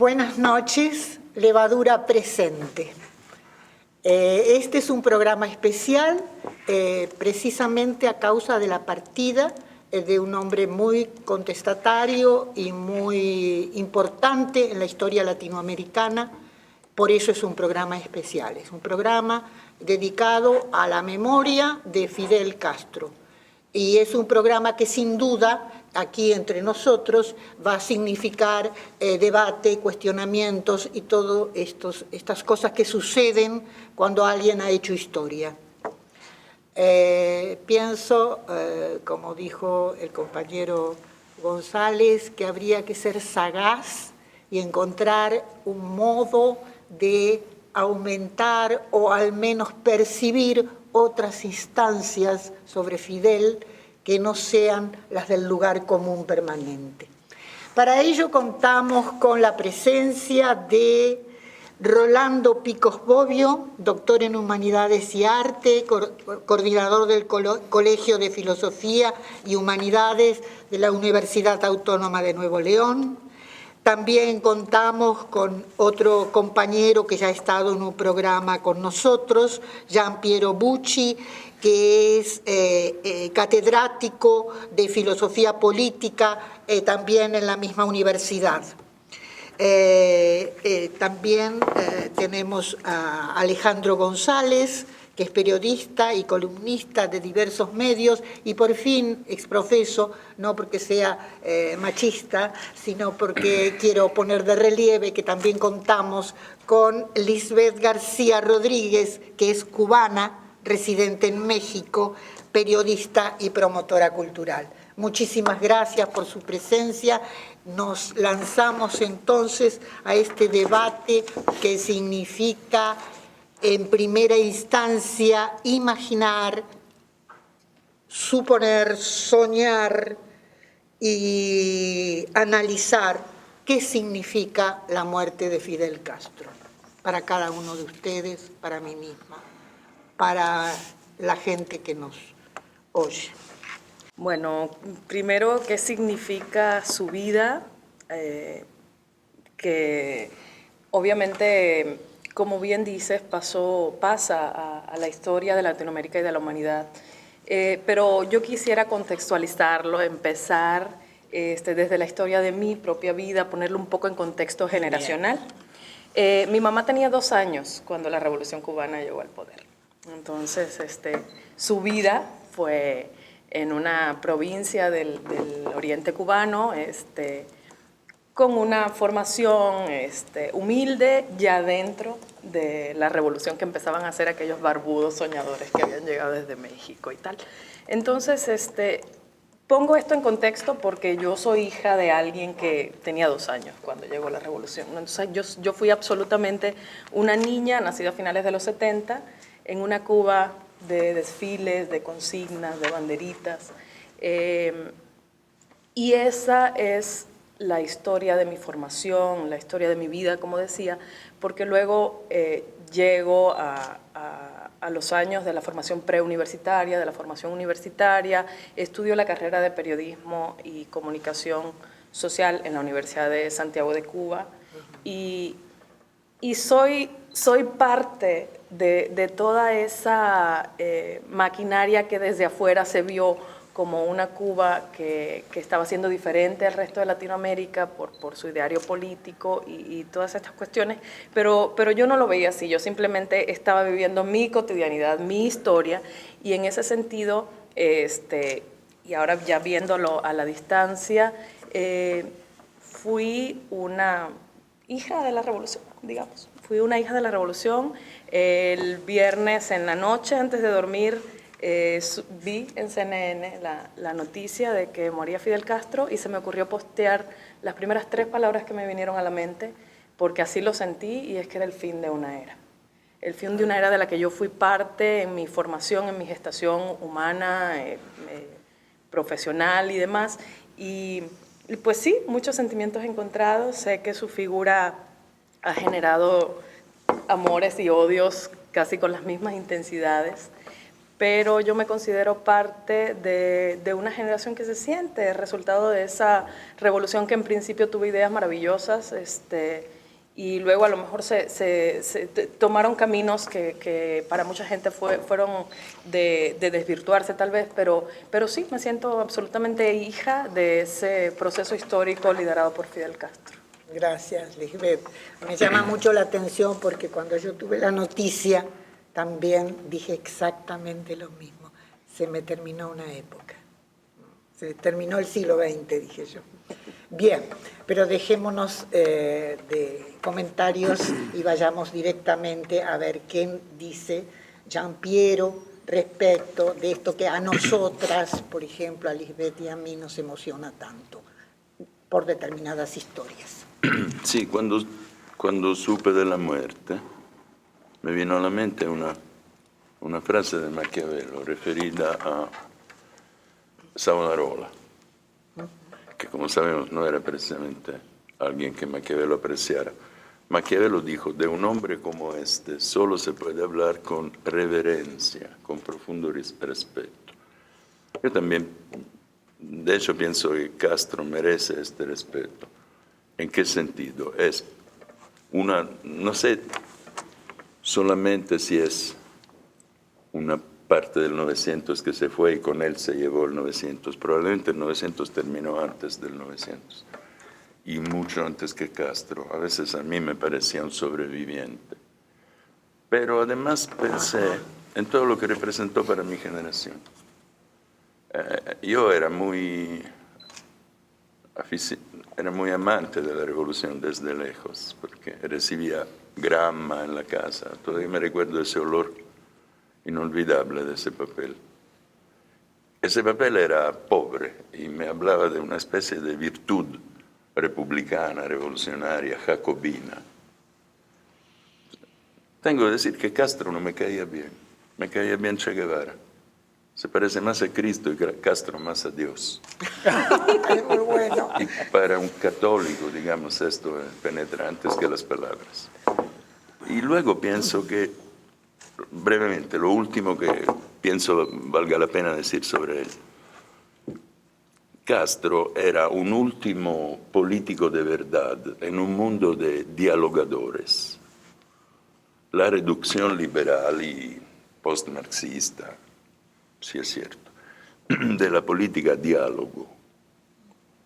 Buenas noches, Levadura presente. Este es un programa especial precisamente a causa de la partida de un hombre muy contestatario y muy importante en la historia latinoamericana. Por eso es un programa especial, es un programa dedicado a la memoria de Fidel Castro. Y es un programa que sin duda aquí entre nosotros va a significar debate, cuestionamientos y todas estas cosas que suceden cuando alguien ha hecho historia. Pienso, como dijo el compañero González, que habría que ser sagaz y encontrar un modo de aumentar o al menos percibir otras instancias sobre Fidel que no sean las del lugar común permanente. Para ello contamos con la presencia de Rolando Picos Bobbio, doctor en Humanidades y Arte, coordinador del Colegio de Filosofía y Humanidades de la Universidad Autónoma de Nuevo León. También contamos con otro compañero que ya ha estado en un programa con nosotros, Gian Piero Bucci, que es catedrático de Filosofía Política también en la misma universidad. También tenemos a Alejandro González, que es periodista y columnista de diversos medios, y por fin exprofeso, no porque sea machista, sino porque quiero poner de relieve que también contamos con Lisbeth García Rodríguez, que es cubana, residente en México, periodista y promotora cultural. Muchísimas gracias por su presencia. Nos lanzamos entonces a este debate que significa, en primera instancia, imaginar, suponer, soñar y analizar qué significa la muerte de Fidel Castro para cada uno de ustedes, para mí misma, para la gente que nos oye. Bueno, primero, ¿qué significa su vida? Que obviamente, como bien dices, pasa a la historia de Latinoamérica y de la humanidad. Pero yo quisiera contextualizarlo, empezar desde la historia de mi propia vida, ponerlo un poco en contexto generacional. Mi mamá tenía 2 años cuando la Revolución Cubana llegó al poder. Entonces, su vida fue en una provincia del oriente cubano, con una formación humilde ya dentro de la revolución que empezaban a hacer aquellos barbudos soñadores que habían llegado desde México y tal. Entonces, pongo esto en contexto porque yo soy hija de alguien que tenía 2 años cuando llegó la revolución. Entonces, yo fui absolutamente una niña nacida a finales de los 70 en una Cuba de desfiles, de consignas, de banderitas. Y esa es la historia de mi formación, la historia de mi vida, como decía, porque luego llego a los años de la formación preuniversitaria, de la formación universitaria, estudio la carrera de Periodismo y Comunicación Social en la Universidad de Santiago de Cuba y soy parte de toda esa maquinaria que desde afuera se vio como una Cuba que estaba siendo diferente al resto de Latinoamérica por su ideario político y todas estas cuestiones, pero yo no lo veía así, yo simplemente estaba viviendo mi cotidianidad, mi historia, y en ese sentido, y ahora ya viéndolo a la distancia, fui una hija de la revolución, digamos. Fui una hija de la revolución. El viernes en la noche, antes de dormir, vi en CNN la noticia de que moría Fidel Castro y se me ocurrió postear las primeras 3 palabras que me vinieron a la mente, porque así lo sentí, y es que era el fin de una era. El fin de una era de la que yo fui parte en mi formación, en mi gestación humana, profesional y demás. Y pues sí, muchos sentimientos encontrados. Sé que su figura ha generado amores y odios casi con las mismas intensidades, pero yo me considero parte de una generación que se siente el resultado de esa revolución que en principio tuvo ideas maravillosas, y luego a lo mejor tomaron caminos que para mucha gente fueron de desvirtuarse tal vez, pero sí, me siento absolutamente hija de ese proceso histórico liderado por Fidel Castro. Gracias, Lisbeth. Me llama mucho la atención porque cuando yo tuve la noticia también dije exactamente lo mismo. Se me terminó una época. Se terminó el siglo XX, dije yo. Bien, pero dejémonos de comentarios y vayamos directamente a ver qué dice Giampiero respecto de esto que a nosotras, por ejemplo, a Lisbeth y a mí nos emociona tanto por determinadas historias. Sí, cuando supe de la muerte, me vino a la mente una frase de Maquiavelo referida a Savonarola, que como sabemos no era precisamente alguien que Maquiavelo apreciara. Maquiavelo dijo, de un hombre como este solo se puede hablar con reverencia, con profundo respeto. Yo también, de hecho, pienso que Castro merece este respeto. ¿En qué sentido? Es no sé solamente si es una parte del 900 que se fue y con él se llevó el 900. Probablemente el 900 terminó antes del 900 y mucho antes que Castro. A veces a mí me parecía un sobreviviente. Pero además pensé en todo lo que representó para mi generación. Yo era muy amante de la revolución desde lejos, porque recibía grama en la casa. Todavía me recuerdo ese olor inolvidable de ese papel. Ese papel era pobre y me hablaba de una especie de virtud republicana, revolucionaria, jacobina. Tengo que decir que Castro no me caía bien. Me caía bien Che Guevara. Se parece más a Cristo y Castro más a Dios. Es muy bueno. Y para un católico, digamos, esto penetra antes que las palabras. Y luego pienso que, brevemente, lo último que pienso valga la pena decir sobre él. Castro era un último político de verdad en un mundo de dialogadores. La reducción liberal y postmarxista, sí es cierto, de la política diálogo,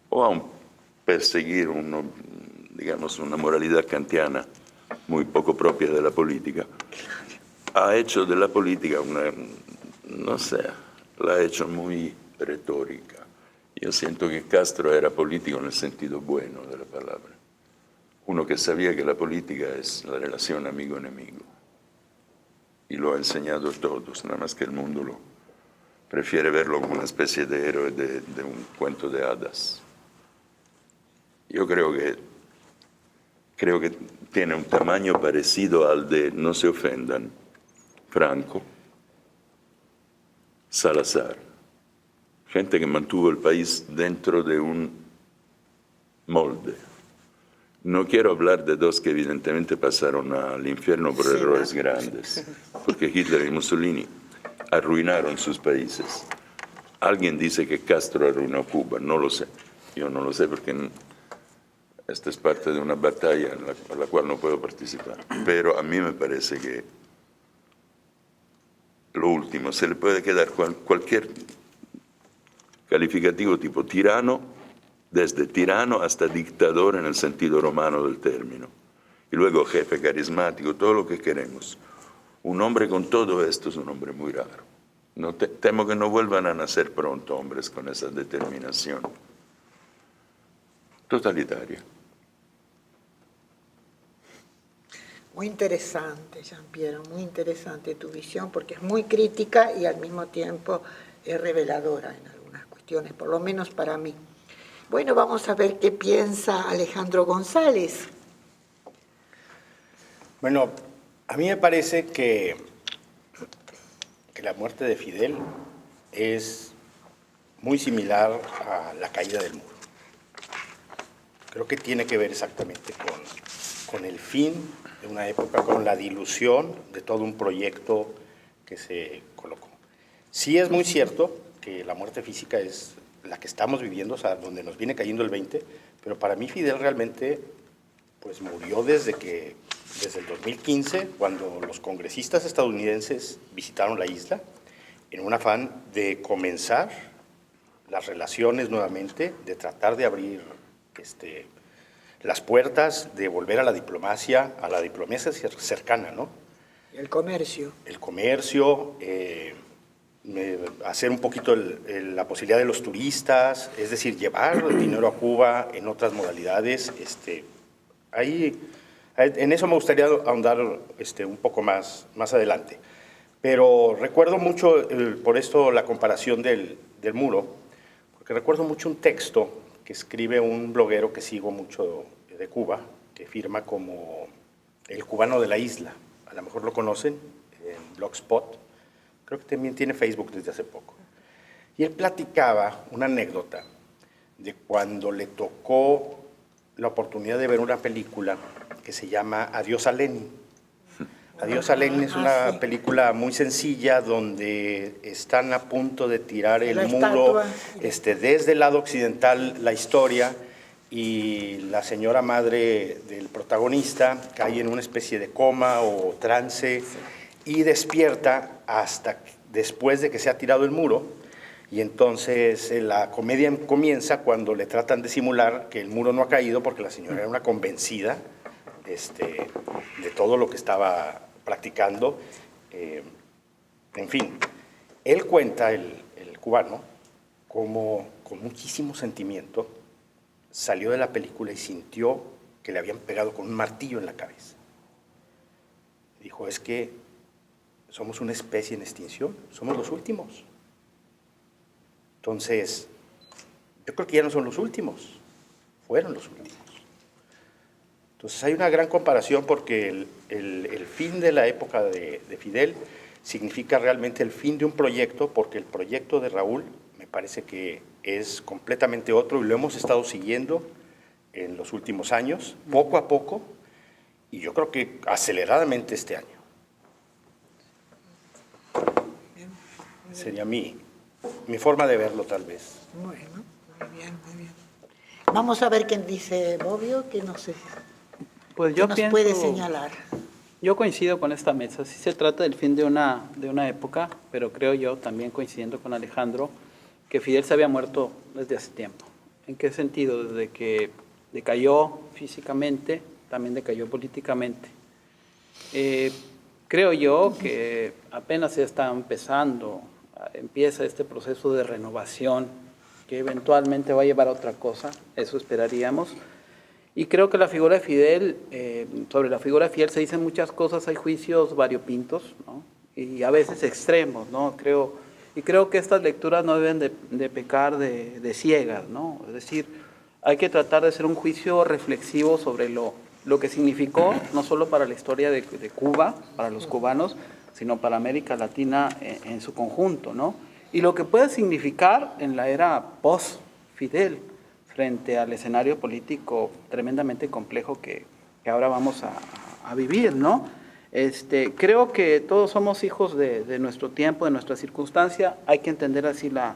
o aún perseguir digamos, una moralidad kantiana muy poco propia de la política, ha hecho de la política la ha hecho muy retórica. Yo siento que Castro era político en el sentido bueno de la palabra. Uno que sabía que la política es la relación amigo-enemigo. Y lo ha enseñado a todos, nada más que el mundo prefiere verlo como una especie de héroe de un cuento de hadas. Yo creo que tiene un tamaño parecido al de, no se ofendan, Franco, Salazar. Gente que mantuvo el país dentro de un molde. No quiero hablar de dos que evidentemente pasaron al infierno por errores grandes, porque Hitler y Mussolini arruinaron sus países. Alguien dice que Castro arruinó Cuba, no lo sé. Yo no lo sé porque esta es parte de una batalla en la cual no puedo participar. Pero a mí me parece que lo último, se le puede quedar cualquier calificativo tipo tirano, desde tirano hasta dictador en el sentido romano del término. Y luego jefe carismático, todo lo que queremos. Un hombre con todo esto es un hombre muy raro. Temo que no vuelvan a nacer pronto hombres con esa determinación totalitaria. Muy interesante, Giampiero, muy interesante tu visión, porque es muy crítica y al mismo tiempo es reveladora en algunas cuestiones, por lo menos para mí. Bueno, vamos a ver qué piensa Alejandro González. Bueno, a mí me parece que la muerte de Fidel es muy similar a la caída del muro. Creo que tiene que ver exactamente con el fin de una época, con la dilución de todo un proyecto que se colocó. Sí es muy cierto que la muerte física es la que estamos viviendo, o sea, donde nos viene cayendo el 20, pero para mí Fidel realmente pues murió desde el 2015, cuando los congresistas estadounidenses visitaron la isla en un afán de comenzar las relaciones nuevamente, de tratar de abrir las puertas, de volver a la diplomacia cercana, ¿no? El comercio. El comercio, hacer un poquito la posibilidad de los turistas, es decir, llevar dinero a Cuba en otras modalidades. En eso me gustaría ahondar un poco más adelante. Pero recuerdo mucho, por esto la comparación del muro, porque recuerdo mucho un texto que escribe un bloguero que sigo mucho de Cuba, que firma como el cubano de la isla. A lo mejor lo conocen, en Blogspot. Creo que también tiene Facebook desde hace poco. Y él platicaba una anécdota de cuando le tocó la oportunidad de ver una película que se llama Adiós a Lenin. Adiós a Lenin es una película muy sencilla donde están a punto de tirar el muro desde el lado occidental la historia, y la señora madre del protagonista cae en una especie de coma o trance y despierta hasta después de que se ha tirado el muro, y entonces la comedia comienza cuando le tratan de simular que el muro no ha caído, porque la señora era una convencida de todo lo que estaba practicando. En fin, él cuenta, el cubano, como con muchísimo sentimiento salió de la película y sintió que le habían pegado con un martillo en la cabeza. Dijo, es que somos una especie en extinción, somos los últimos. Entonces, yo creo que ya no son los últimos, fueron los últimos. Entonces hay una gran comparación, porque el fin de la época de Fidel significa realmente el fin de un proyecto, porque el proyecto de Raúl me parece que es completamente otro, y lo hemos estado siguiendo en los últimos años, poco a poco, y yo creo que aceleradamente este año. Sería mi forma de verlo, tal vez. Bueno, muy bien, muy bien. Vamos a ver qué dice Bobbio, que no sé. Pues yo nos pienso, puede señalar. Yo coincido con esta mesa. Sí se trata del fin de una época, pero creo yo, también coincidiendo con Alejandro, que Fidel se había muerto desde hace tiempo. ¿En qué sentido? Desde que decayó físicamente, también decayó políticamente. Creo yo que apenas se está empieza este proceso de renovación, que eventualmente va a llevar a otra cosa, eso esperaríamos. Y creo que la figura de Fidel, sobre la figura de Fidel se dicen muchas cosas, hay juicios variopintos, ¿no? Y a veces extremos, ¿no? Creo que estas lecturas no deben de pecar de ciegas, ¿no? Es decir, hay que tratar de hacer un juicio reflexivo sobre lo que significó, no solo para la historia de Cuba, para los cubanos, sino para América Latina en su conjunto, ¿no? Y lo que puede significar en la era post-Fidel, frente al escenario político tremendamente complejo que ahora vamos a vivir, ¿no? Creo que todos somos hijos de nuestro tiempo, de nuestra circunstancia, hay que entender así la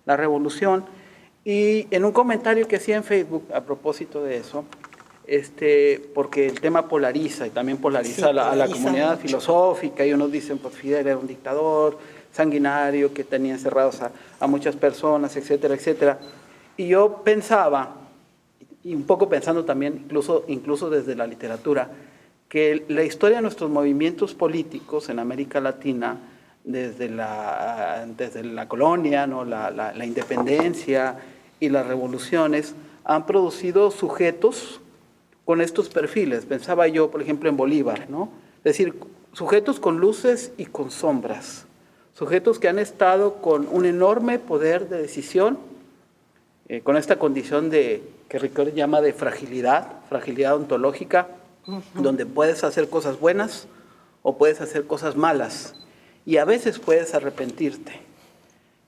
revolución. Y en un comentario que hacía en Facebook a propósito de eso, porque el tema polariza y también polariza a la comunidad filosófica, y unos dicen, pues Fidel era un dictador sanguinario que tenía encerrados a muchas personas, etcétera, etcétera. Y yo pensaba, y un poco pensando también, incluso desde la literatura, que la historia de nuestros movimientos políticos en América Latina, desde la colonia, ¿no? la independencia y las revoluciones, han producido sujetos con estos perfiles. Pensaba yo, por ejemplo, en Bolívar, ¿no? Es decir, sujetos con luces y con sombras, sujetos que han estado con un enorme poder de decisión, con esta condición que Ricoeur llama de fragilidad ontológica, donde puedes hacer cosas buenas o puedes hacer cosas malas, y a veces puedes arrepentirte.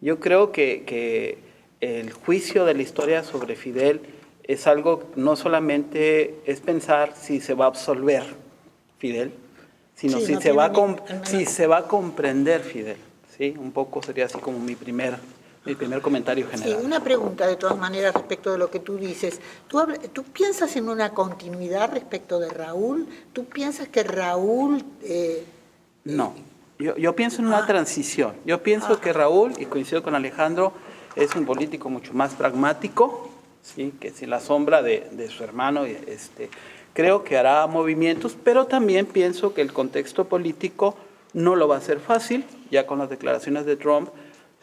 Yo creo que el juicio de la historia sobre Fidel es algo, no solamente es pensar si se va a absolver Fidel, sino si se va a comprender Fidel. ¿sí? Un poco sería así como mi primer comentario general. Sí, una pregunta de todas maneras respecto de lo que tú dices. ¿Tú piensas en una continuidad respecto de Raúl? ¿Tú piensas que Raúl... No, yo pienso en una transición. Yo pienso que Raúl, y coincido con Alejandro, es un político mucho más pragmático, ¿sí? Que sin la sombra de su hermano. Creo que hará movimientos, pero también pienso que el contexto político no lo va a hacer fácil. Ya con las declaraciones de Trump,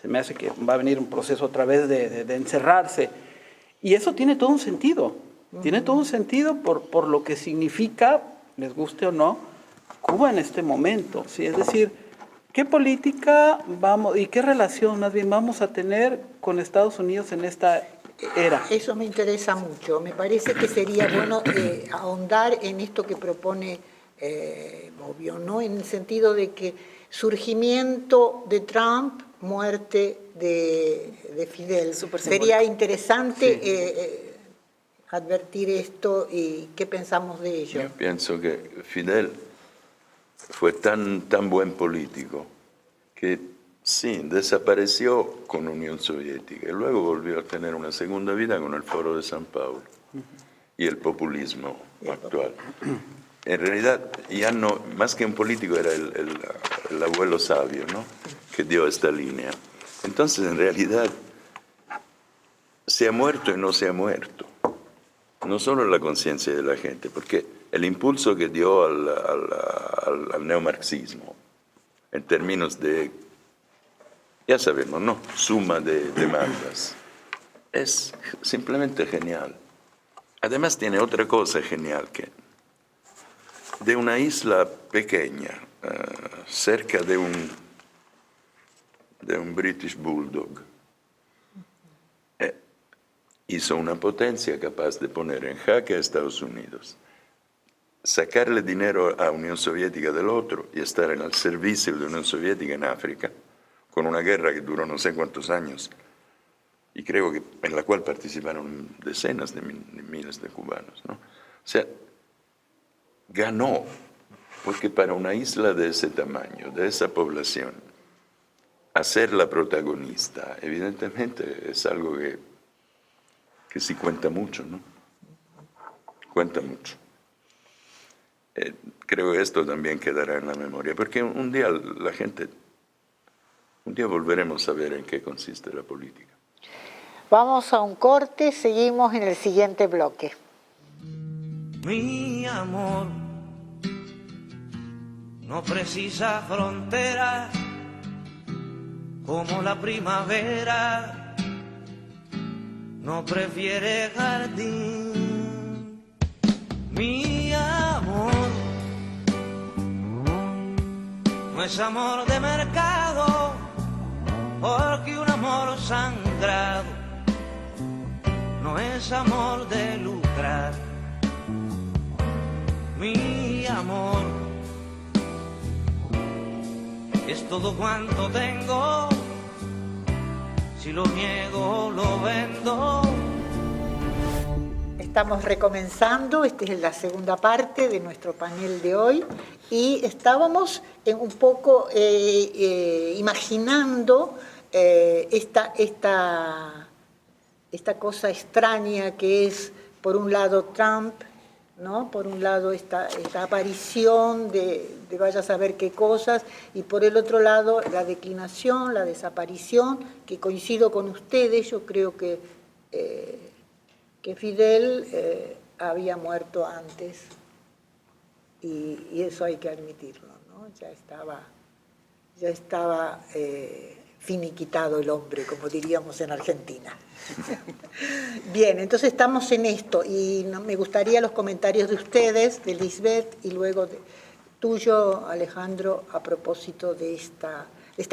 se me hace que va a venir un proceso otra vez de encerrarse. Y eso tiene todo un sentido. Tiene todo un sentido por lo que significa, les guste o no, Cuba en este momento. ¿Sí? Es decir, ¿qué política vamos y qué relación más bien vamos a tener con Estados Unidos en esta era? Eso me interesa mucho. Me parece que sería bueno ahondar en esto que propone Bobbio, ¿no? En el sentido de que surgimiento de Trump, muerte de Fidel. Sería interesante advertir esto y qué pensamos de ello. Yo pienso que Fidel fue tan buen político que sí, desapareció con Unión Soviética y luego volvió a tener una segunda vida con el Foro de San Paulo y el populismo actual. En realidad, ya no, más que un político, era el abuelo sabio, ¿no? Que dio esta línea. Entonces, en realidad, se ha muerto y no se ha muerto. No solo la conciencia de la gente, porque el impulso que dio al neomarxismo, en términos de, ya sabemos, ¿no? Suma de demandas, es simplemente genial. Además tiene otra cosa genial, que de una isla pequeña, cerca de un British Bulldog, hizo una potencia capaz de poner en jaque a Estados Unidos, sacarle dinero a Unión Soviética del otro y estar en el servicio de la Unión Soviética en África, con una guerra que duró no sé cuántos años, y creo que en la cual participaron decenas de miles de cubanos, ¿no? O sea, ganó, porque para una isla de ese tamaño, de esa población, hacer la protagonista, evidentemente es algo que sí cuenta mucho, ¿no? Cuenta mucho. Creo que esto también quedará en la memoria, porque un día volveremos a ver en qué consiste la política. Vamos a un corte, seguimos en el siguiente bloque. Mi amor no precisa fronteras como la primavera, no prefiere jardín. Mi amor no es amor de mercado, porque un amor sangrado no es amor de lucrar. Mi amor es todo cuanto tengo, si lo niego lo vendo. Estamos recomenzando, esta es la segunda parte de nuestro panel de hoy y estábamos un poco imaginando esta cosa extraña que es, por un lado, Trump, ¿no? Por un lado, esta aparición de vaya a saber qué cosas, y por el otro lado, la declinación, la desaparición, que coincido con ustedes, yo creo que Fidel había muerto antes, y eso hay que admitirlo, ¿no? Ya estaba finiquitado el hombre, como diríamos en Argentina. Bien, entonces estamos en esto, y me gustaría los comentarios de ustedes, de Lisbeth, y luego tuyo, Alejandro, a propósito de esta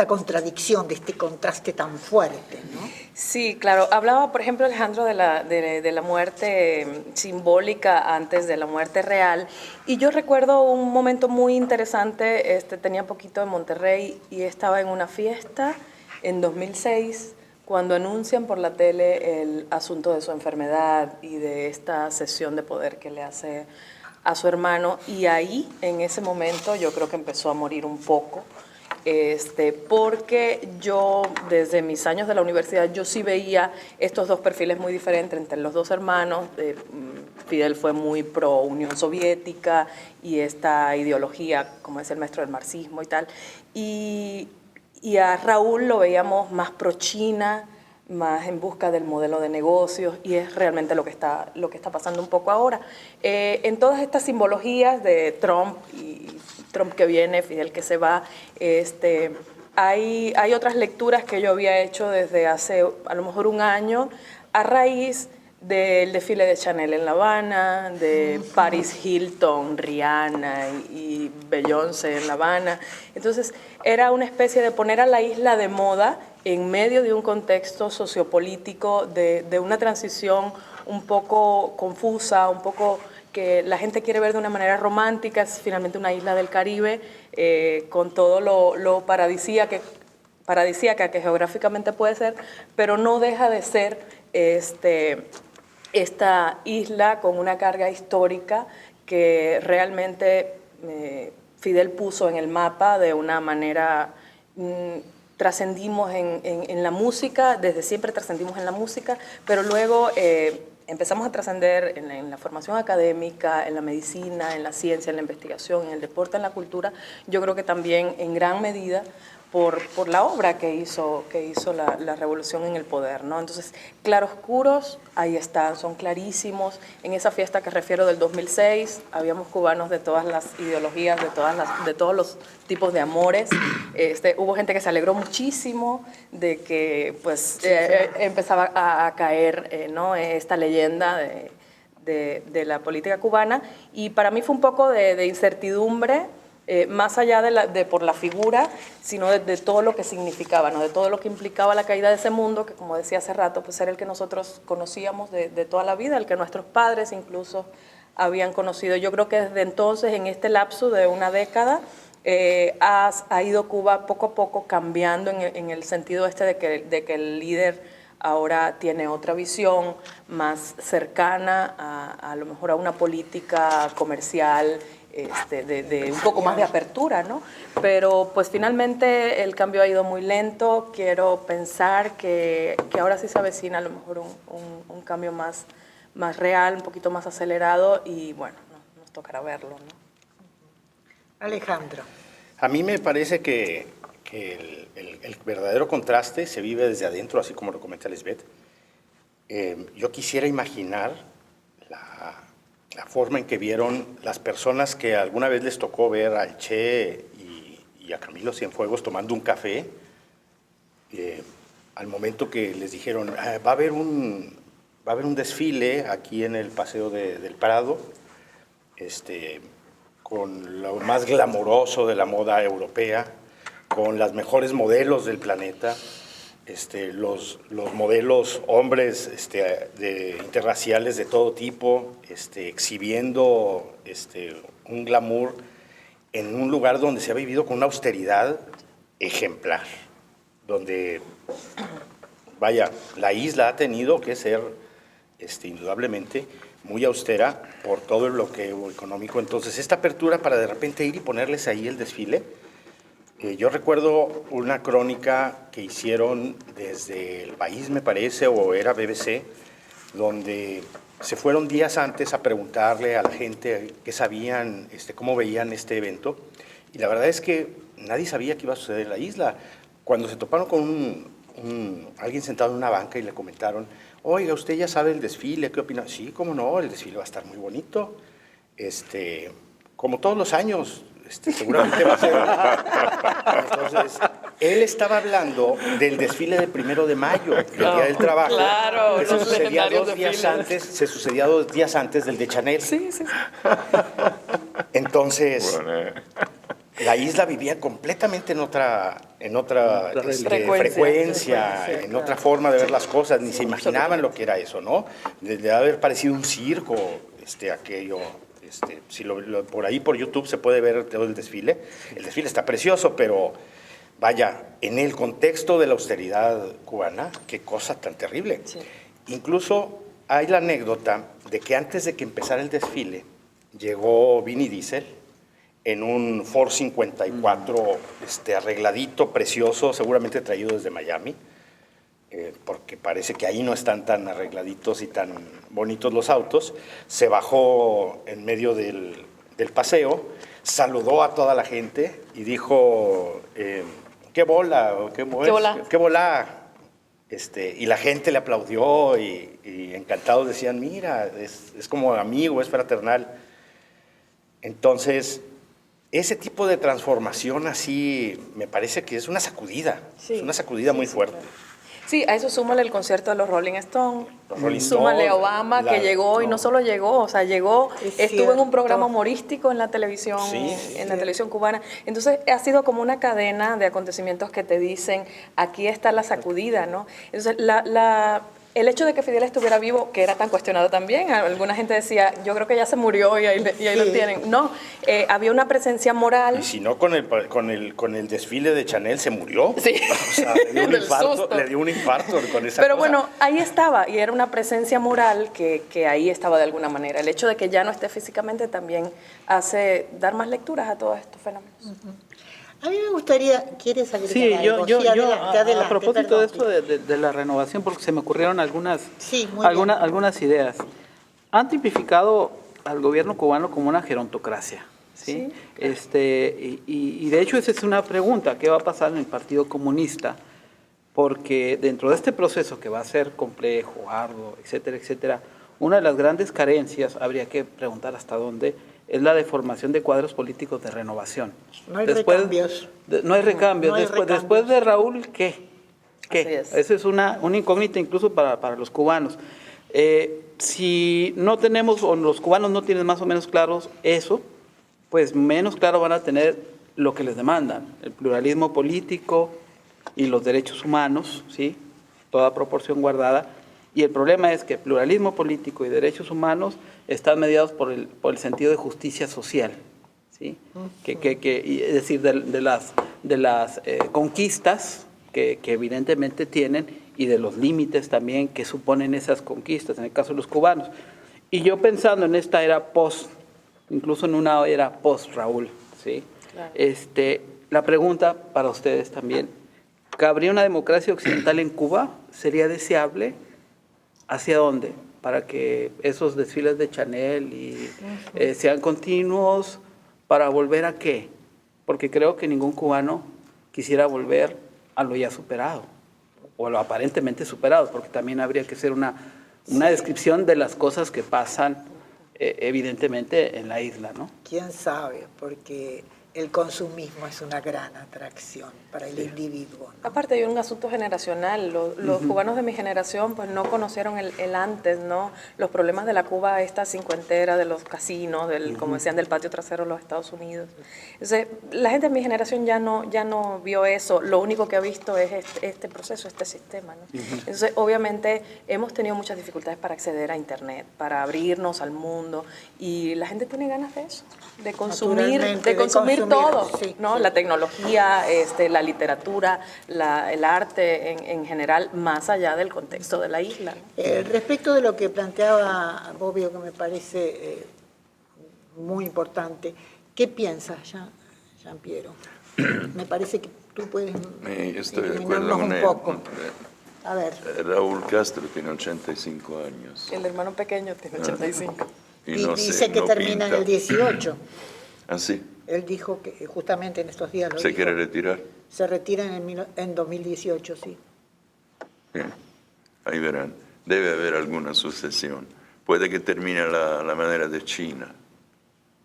contradicción, de este contraste tan fuerte, ¿no? Sí, claro. Hablaba, por ejemplo, Alejandro, de la muerte simbólica antes de la muerte real. Y yo recuerdo un momento muy interesante, tenía poquito en Monterrey y estaba en una fiesta en 2006, cuando anuncian por la tele el asunto de su enfermedad y de esta cesión de poder que le hace a su hermano. Y ahí, en ese momento, yo creo que empezó a morir un poco. porque yo desde mis años de la universidad yo sí veía estos dos perfiles muy diferentes entre los dos hermanos. Fidel fue muy pro Unión Soviética y esta ideología, como es el maestro del marxismo y tal, y a Raúl lo veíamos más pro China, más en busca del modelo de negocios, y es realmente lo que está pasando un poco ahora. En todas estas simbologías de Trump, y Trump que viene, Fidel que se va, hay otras lecturas que yo había hecho desde hace a lo mejor un año, a raíz del desfile de Chanel en La Habana, de Paris Hilton, Rihanna y Beyoncé en La Habana. Entonces era una especie de poner a la isla de moda en medio de un contexto sociopolítico de una transición un poco confusa, un poco que la gente quiere ver de una manera romántica. Es finalmente una isla del Caribe, con todo lo paradisíaca que geográficamente puede ser, pero no deja de ser esta isla con una carga histórica que realmente Fidel puso en el mapa de una manera. Trascendimos en la música, desde siempre trascendimos en la música, pero luego empezamos a trascender en la formación académica, en la medicina, en la ciencia, en la investigación, en el deporte, en la cultura. Yo creo que también en gran medida por la obra que hizo la revolución en el poder, ¿no? Entonces, claroscuros, ahí están, son clarísimos. En esa fiesta que refiero del 2006, habíamos cubanos de todas las ideologías, de todos los tipos de amores. Hubo gente que se alegró muchísimo de que pues, empezaba a caer ¿no? esta leyenda de la política cubana, y para mí fue un poco de incertidumbre, más allá por la figura, sino de todo lo que significaba, ¿no? De todo lo que implicaba la caída de ese mundo, que como decía hace rato, pues era el que nosotros conocíamos de toda la vida, el que nuestros padres incluso habían conocido. Yo creo que desde entonces, en este lapso de una década, ha ido Cuba poco a poco cambiando en el sentido de que el líder ahora tiene otra visión más cercana a lo mejor a una política comercial, de un poco más de apertura, ¿no? Pero pues finalmente el cambio ha ido muy lento. Quiero pensar que ahora sí se avecina a lo mejor un cambio más real, un poquito más acelerado, y bueno, nos tocará verlo, ¿no? Alejandro. A mí me parece que el verdadero contraste se vive desde adentro, así como lo comenta Lisbeth. Yo quisiera imaginar la forma en que vieron las personas que alguna vez les tocó ver al Che y a Camilo Cienfuegos tomando un café, al momento que les dijeron, va a haber un desfile aquí en el Paseo del Prado, con lo más glamoroso de la moda europea, con las mejores modelos del planeta, los modelos hombres interraciales de todo tipo, exhibiendo un glamour en un lugar donde se ha vivido con una austeridad ejemplar, donde, vaya, la isla ha tenido que ser indudablemente muy austera por todo el bloqueo económico. Entonces, esta apertura para de repente ir y ponerles ahí el desfile. Yo recuerdo una crónica que hicieron desde El País, me parece, o era BBC, donde se fueron días antes a preguntarle a la gente qué sabían, cómo veían este evento, y la verdad es que nadie sabía qué iba a suceder en la isla. Cuando se toparon con alguien sentado en una banca y le comentaron, oiga, ¿usted ya sabe el desfile? ¿Qué opina? Sí, cómo no, el desfile va a estar muy bonito, como todos los años. Seguramente va a ser. Entonces, él estaba hablando del desfile del 1 de mayo, del Día del Trabajo, claro, que se sucedía 2 días antes del de Chanel. Sí, sí. Entonces, Bueno, la isla vivía completamente en otra frecuencia, sí, en claro. otra forma de ver las cosas, ni se imaginaban lo que era eso, ¿no? De haber parecido un circo, aquello. Si por ahí por YouTube se puede ver todo el desfile. El desfile está precioso, pero vaya, en el contexto de la austeridad cubana, qué cosa tan terrible. Sí. Incluso hay la anécdota de que antes de que empezara el desfile, llegó Vini Diesel en un Ford 54 arregladito, precioso, seguramente traído desde Miami, porque parece que ahí no están tan arregladitos y tan bonitos los autos. Se bajó en medio del paseo, saludó a toda la gente y dijo, ¿qué bola? ¿Qué bola? ¿Qué bola? Y la gente le aplaudió y encantados decían, mira, es como amigo, es fraternal. Entonces, ese tipo de transformación así me parece que es una sacudida, Sí, es una sacudida muy fuerte. Claro. Sí, a eso súmale el concierto de los Rolling Stones, Los Rolling súmale Stones, Obama que llegó y no solo llegó, o sea, llegó, estuvo en un programa humorístico en la televisión, la televisión cubana. Entonces ha sido como una cadena de acontecimientos que te dicen, aquí está la sacudida, ¿no? Entonces el hecho de que Fidel estuviera vivo, que era tan cuestionado también, alguna gente decía, yo creo que ya se murió y ahí lo tienen. No, había una presencia moral. Y si no, con el desfile de Chanel se murió. Sí. O sea, le dio un infarto con esa Pero cosa. bueno, ahí estaba, y era una presencia moral que ahí estaba de alguna manera. El hecho de que ya no esté físicamente también hace dar más lecturas a todos estos fenómenos. A mí me gustaría, ¿quieres agregar Sí, algo? yo Adelante, a propósito perdón. de esto de la renovación, porque se me ocurrieron algunas bien. algunas ideas. Han tipificado al gobierno cubano como una gerontocracia, ¿sí? Y de hecho esa es una pregunta, ¿qué va a pasar en el Partido Comunista? Porque dentro de este proceso que va a ser complejo, arduo, etcétera, etcétera, una de las grandes carencias, habría que preguntar hasta dónde, es la deformación de cuadros políticos de renovación. No hay recambios. No hay recambios. No hay Después de Raúl, ¿qué? Así es. Esa es una incógnita incluso para los cubanos. Si no tenemos, o los cubanos no tienen más o menos claros eso, pues menos claro van a tener lo que les demandan, el pluralismo político y los derechos humanos, ¿sí? Toda proporción guardada. Y el problema es que pluralismo político y derechos humanos están mediados por el sentido de justicia social, ¿sí? Es decir, de las conquistas que evidentemente tienen y de los límites también que suponen esas conquistas, en el caso de los cubanos. Y yo pensando en esta era incluso en una era post-Raúl, ¿sí? Claro. La pregunta para ustedes también, ¿cabría una democracia occidental en Cuba? ¿Sería deseable? ¿Hacia dónde? Para que esos desfiles de Chanel sean continuos, ¿para volver a qué? Porque creo que ningún cubano quisiera volver a lo ya superado, o a lo aparentemente superado, porque también habría que hacer una descripción de las cosas que pasan evidentemente en la isla, ¿no? ¿Quién sabe? Porque el consumismo es una gran atracción para el individuo, ¿no? Aparte hay un asunto generacional, los cubanos de mi generación pues no conocieron el antes, ¿no? Los problemas de la Cuba esta cincuentera, de los casinos, como decían, del patio trasero de los Estados Unidos. Entonces, la gente de mi generación ya no vio eso, lo único que ha visto es este proceso, este sistema, ¿no? Entonces, obviamente hemos tenido muchas dificultades para acceder a Internet, para abrirnos al mundo, y la gente tiene ganas de eso, de consumir todo, sí, ¿no? Sí. La tecnología, la literatura, el arte en general, más allá del contexto de la isla, ¿no? Respecto de lo que planteaba Bobbio, que me parece muy importante, ¿qué piensas, Jean Piero? Me parece que tú puedes Estoy de acuerdo iluminarnos con un él. poco. A ver. Raúl Castro tiene 85 años. El hermano pequeño tiene 85. Y no dice que no termina en pinta. el 18. ¿Ah, sí? Él dijo que justamente en estos días lo ¿Se dijo. quiere retirar? Se retira en 2018, sí. Bien. Ahí verán. Debe haber alguna sucesión. Puede que termine la manera de China,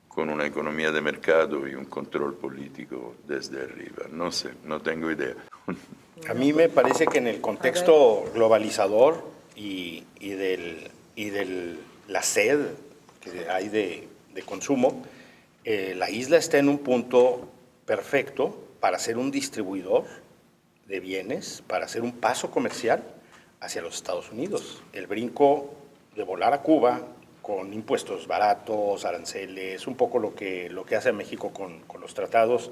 con una economía de mercado y un control político desde arriba. No sé, no tengo idea. A mí me parece que en el contexto globalizador y de la sed que hay de consumo, la isla está en un punto perfecto para ser un distribuidor de bienes, para hacer un paso comercial hacia los Estados Unidos. El brinco de volar a Cuba con impuestos baratos, aranceles, un poco lo que hace México con los tratados,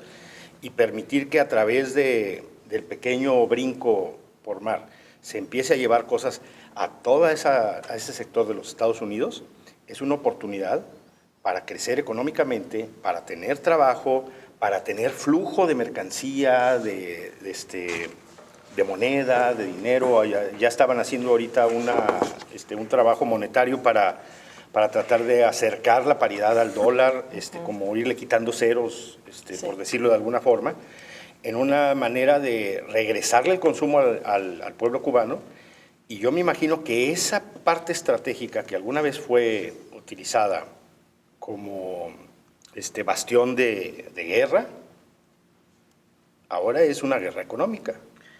y permitir que a través del pequeño brinco por mar se empiece a llevar cosas a ese sector de los Estados Unidos, es una oportunidad para crecer económicamente, para tener trabajo, para tener flujo de mercancía, de moneda, de dinero. Ya estaban haciendo ahorita un trabajo monetario para tratar de acercar la paridad al dólar, como irle quitando ceros, por decirlo de alguna forma, en una manera de regresarle el consumo al pueblo cubano. Y yo me imagino que esa parte estratégica que alguna vez fue utilizada como bastión de guerra, ahora es una guerra económica.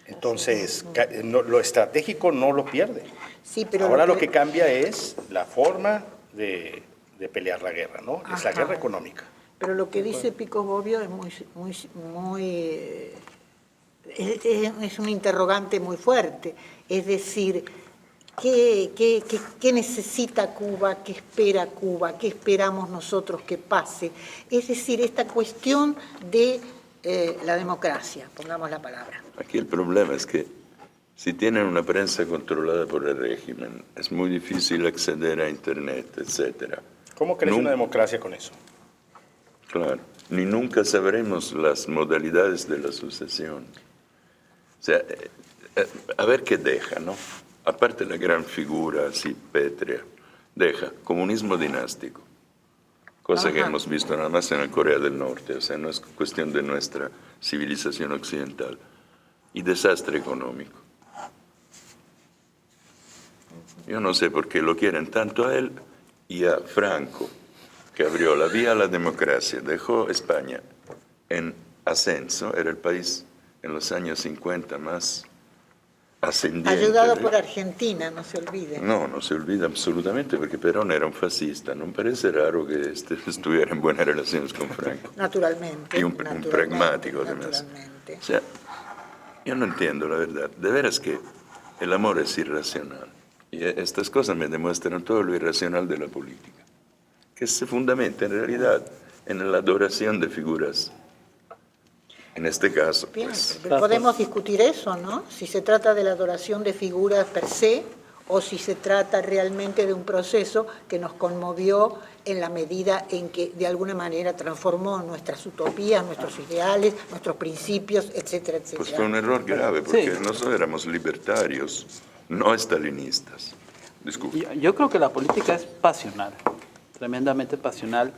Entonces, lo estratégico no lo pierde. Sí, pero ahora lo que cambia es la forma de pelear la guerra, ¿no? Es la guerra económica. Pero lo que dice Pico Bobbio es un interrogante muy fuerte. Es decir, ¿qué necesita Cuba? ¿Qué espera Cuba? ¿Qué esperamos nosotros que pase? Es decir, esta cuestión de la democracia, pongamos la palabra. Aquí el problema es que si tienen una prensa controlada por el régimen, es muy difícil acceder a Internet, etc. ¿Cómo crece una democracia con eso? Claro, ni nunca sabremos las modalidades de la sucesión. O sea, a ver qué deja, ¿no? Aparte la gran figura así pétrea, deja comunismo dinástico, cosa que hemos visto nada más en la Corea del Norte, o sea, no es cuestión de nuestra civilización occidental, y desastre económico. Yo no sé por qué lo quieren tanto a él y a Franco, que abrió la vía a la democracia, dejó España en ascenso, era el país en los años 50 más ascendiente. Ayudado por Argentina, no se olvide. No se olvida absolutamente, porque Perón era un fascista. No me parece raro que estuviera en buenas relaciones con Franco. Naturalmente. Y un pragmático, además. O sea, yo no entiendo, la verdad. De veras que el amor es irracional. Y estas cosas me demuestran todo lo irracional de la política, que se fundamenta en realidad en la adoración de figuras. En este caso, Bien, pues... podemos discutir eso, ¿no? Si se trata de la adoración de figuras per se o si se trata realmente de un proceso que nos conmovió en la medida en que de alguna manera transformó nuestras utopías, nuestros ideales, nuestros principios, etcétera, etcétera. Pues fue un error grave, porque nosotros éramos libertarios, no estalinistas. Disculpe. Yo creo que la política es pasional, tremendamente pasional,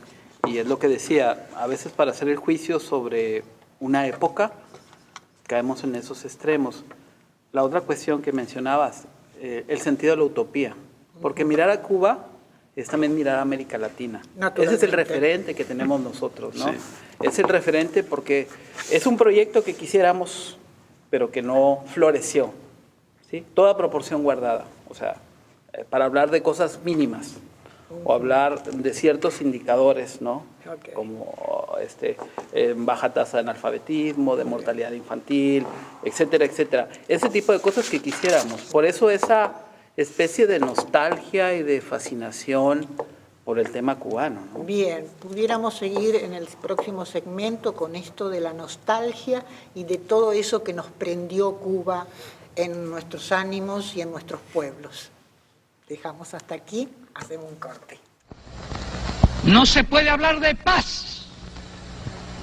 y es lo que decía, a veces para hacer el juicio sobre una época, caemos en esos extremos. La otra cuestión que mencionabas, el sentido de la utopía, porque mirar a Cuba es también mirar a América Latina. Ese es el referente que tenemos nosotros, ¿no? Sí. Es el referente porque es un proyecto que quisiéramos, pero que no floreció, ¿sí? Toda proporción guardada, o sea, para hablar de cosas mínimas, o hablar de ciertos indicadores, ¿no? Okay. Como baja tasa de analfabetismo, de mortalidad infantil, etcétera, etcétera. Ese tipo de cosas que quisiéramos. Por eso esa especie de nostalgia y de fascinación por el tema cubano, ¿no? Bien, pudiéramos seguir en el próximo segmento con esto de la nostalgia y de todo eso que nos prendió Cuba en nuestros ánimos y en nuestros pueblos. Dejamos hasta aquí, hacemos un corte. No se puede hablar de paz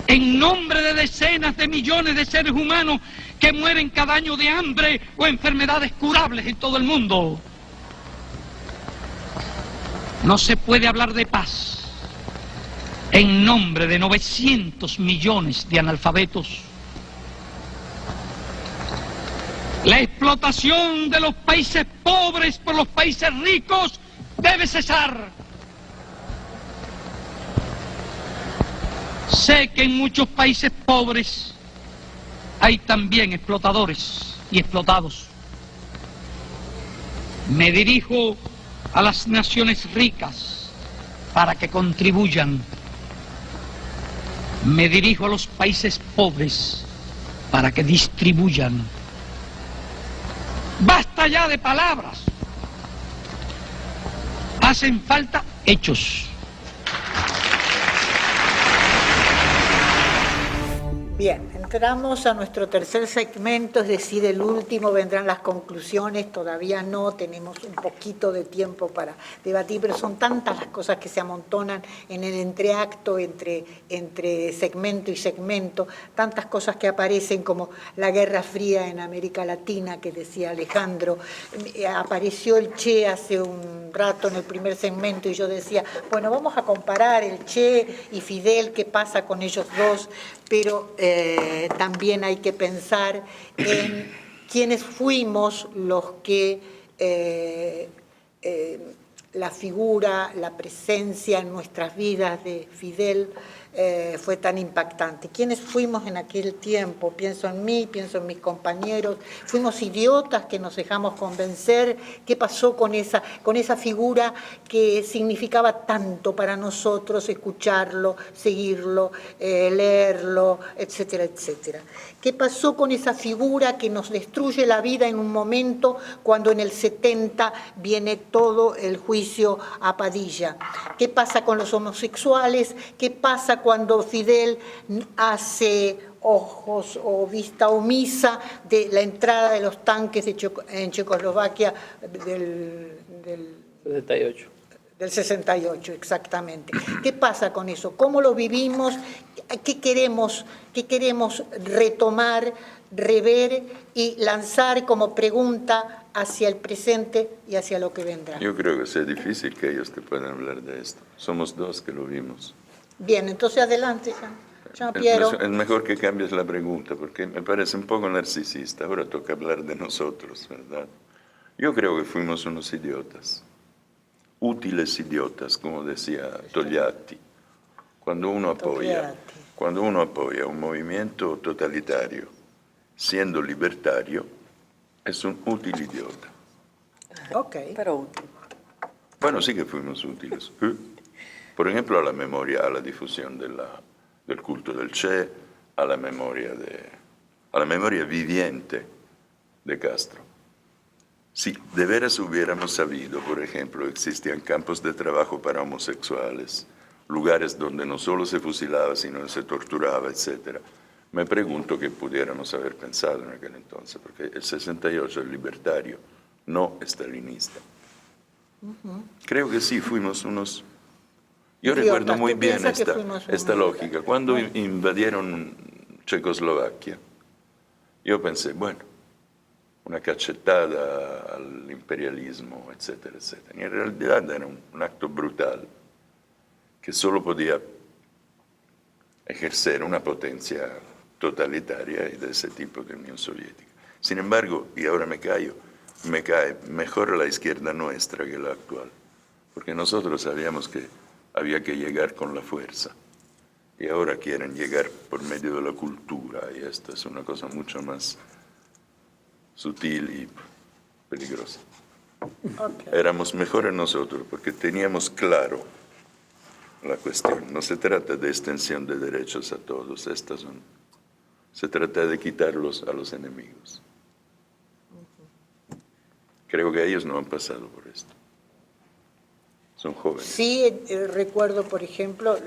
en nombre de decenas de millones de seres humanos que mueren cada año de hambre o enfermedades curables en todo el mundo. No se puede hablar de paz en nombre de 900 millones de analfabetos. La explotación de los países pobres por los países ricos debe cesar. Sé que en muchos países pobres hay también explotadores y explotados. Me dirijo a las naciones ricas para que contribuyan. Me dirijo a los países pobres para que distribuyan. Basta ya de palabras. Hacen falta hechos. Bien, Entramos a nuestro tercer segmento, es decir, el último, vendrán las conclusiones, todavía no, tenemos un poquito de tiempo para debatir, pero son tantas las cosas que se amontonan en el entreacto, entre segmento y segmento, tantas cosas que aparecen como la Guerra Fría en América Latina, que decía Alejandro, apareció el Che hace un rato en el primer segmento y yo decía, bueno, vamos a comparar el Che y Fidel, qué pasa con ellos dos, pero también hay que pensar en quiénes fuimos los que la figura, la presencia en nuestras vidas de Fidel fue tan impactante. ¿Quiénes fuimos en aquel tiempo? Pienso en mí, pienso en mis compañeros. ¿Fuimos idiotas que nos dejamos convencer? ¿Qué pasó con esa figura que significaba tanto para nosotros escucharlo, seguirlo, leerlo, etcétera, etcétera? ¿Qué pasó con esa figura que nos destruye la vida en un momento cuando en el 70 viene todo el juicio a Padilla? ¿Qué pasa con los homosexuales? ¿Qué pasa cuando Fidel hace ojos o vista omisa de la entrada de los tanques en Checoslovaquia del 78? Del 68, exactamente. ¿Qué pasa con eso? ¿Cómo lo vivimos? ¿Qué queremos retomar, rever y lanzar como pregunta hacia el presente y hacia lo que vendrá? Yo creo que sea difícil que ellos te puedan hablar de esto. Somos dos que lo vimos. Bien, entonces adelante, Jean-Pierre. Es mejor que cambies la pregunta, porque me parece un poco narcisista. Ahora toca hablar de nosotros, ¿verdad? Yo creo que fuimos unos idiotas. Útiles idiotas, como decía Togliatti. Cuando uno apoya un movimiento totalitario, siendo libertario, es un útil idiota. Ok. Pero útil. Bueno, sí que fuimos útiles. Por ejemplo, a la memoria, a la difusión del culto del Che, a la memoria viviente de Castro. Si de veras hubiéramos sabido, por ejemplo, existían campos de trabajo para homosexuales, lugares donde no solo se fusilaba, sino se torturaba, etc., me pregunto qué pudiéramos haber pensado en aquel entonces, porque el 68 es libertario, no estalinista. Creo que sí, fuimos unos... Yo Idiotas, recuerdo muy bien esta lógica. Cuando invadieron Checoslovaquia, yo pensé, bueno, una cachetada al imperialismo, etcétera, etcétera. Y en realidad era un acto brutal que solo podía ejercer una potencia totalitaria y de ese tipo de Unión Soviética. Sin embargo, y ahora me cae mejor la izquierda nuestra que la actual, porque nosotros sabíamos que había que llegar con la fuerza, y ahora quieren llegar por medio de la cultura, y esto es una cosa mucho más sutil y peligrosa. Okay. Éramos mejores nosotros porque teníamos claro la cuestión. No se trata de extensión de derechos a todos, se trata de quitarlos a los enemigos. Creo que ellos no han pasado por esto. Son jóvenes. Sí, recuerdo, por ejemplo,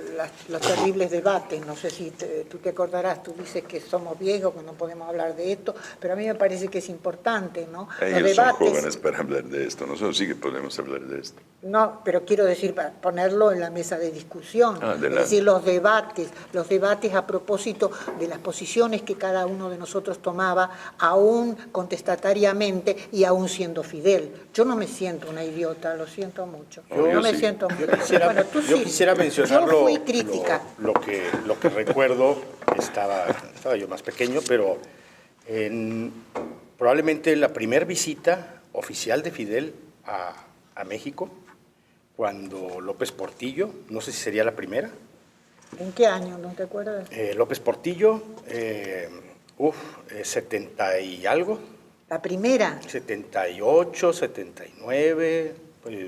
los terribles debates. No sé si tú te acordarás, tú dices que somos viejos, que no podemos hablar de esto, pero a mí me parece que es importante, ¿no? Ellos son jóvenes para hablar de esto, nosotros sí que podemos hablar de esto. No, pero quiero decir, para ponerlo en la mesa de discusión. Adelante. Es decir, los debates a propósito de las posiciones que cada uno de nosotros tomaba, aún contestatariamente y aún siendo Fidel. Yo no me siento una idiota, lo siento mucho. Yo me sí. siento Yo quisiera mencionar yo fui crítica. Lo que recuerdo, estaba yo más pequeño, pero probablemente la primera visita oficial de Fidel a México, cuando López Portillo, no sé si sería la primera. ¿En qué año? ¿No te acuerdas? López Portillo, 70 y algo. La primera. 78, 79, por La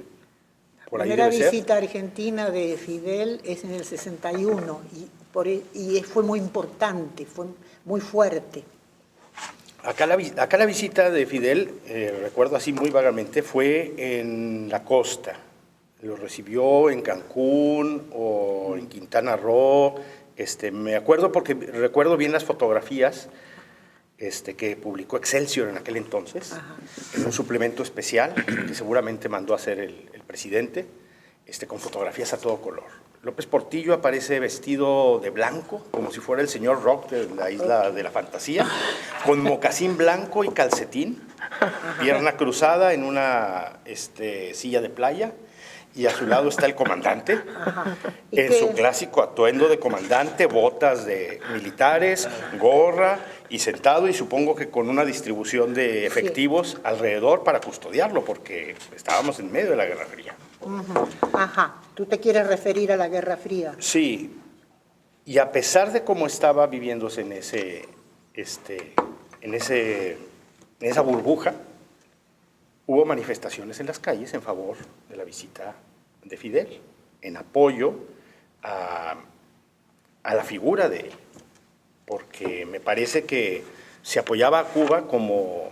ahí primera debe ser. visita argentina de Fidel es en el 61 y fue muy importante, fue muy fuerte. Acá la visita de Fidel, recuerdo así muy vagamente, fue en la costa. Lo recibió en Cancún o en Quintana Roo, Me acuerdo porque recuerdo bien las fotografías que publicó Excelsior en aquel entonces, en un suplemento especial que seguramente mandó a hacer el presidente, con fotografías a todo color. López Portillo aparece vestido de blanco, como si fuera el señor Rock de la Isla de la Fantasía, con mocasín blanco y calcetín, pierna cruzada en una silla de playa, y a su lado está el comandante, en su clásico atuendo de comandante, botas de militares, gorra, y sentado, y supongo que con una distribución de efectivos alrededor para custodiarlo, porque estábamos en medio de la Guerra Fría. ¿Tú te quieres referir a la Guerra Fría? Sí, y a pesar de cómo estaba viviéndose en esa burbuja, hubo manifestaciones en las calles en favor de la visita de Fidel, en apoyo a la figura de él, porque me parece que se apoyaba a Cuba como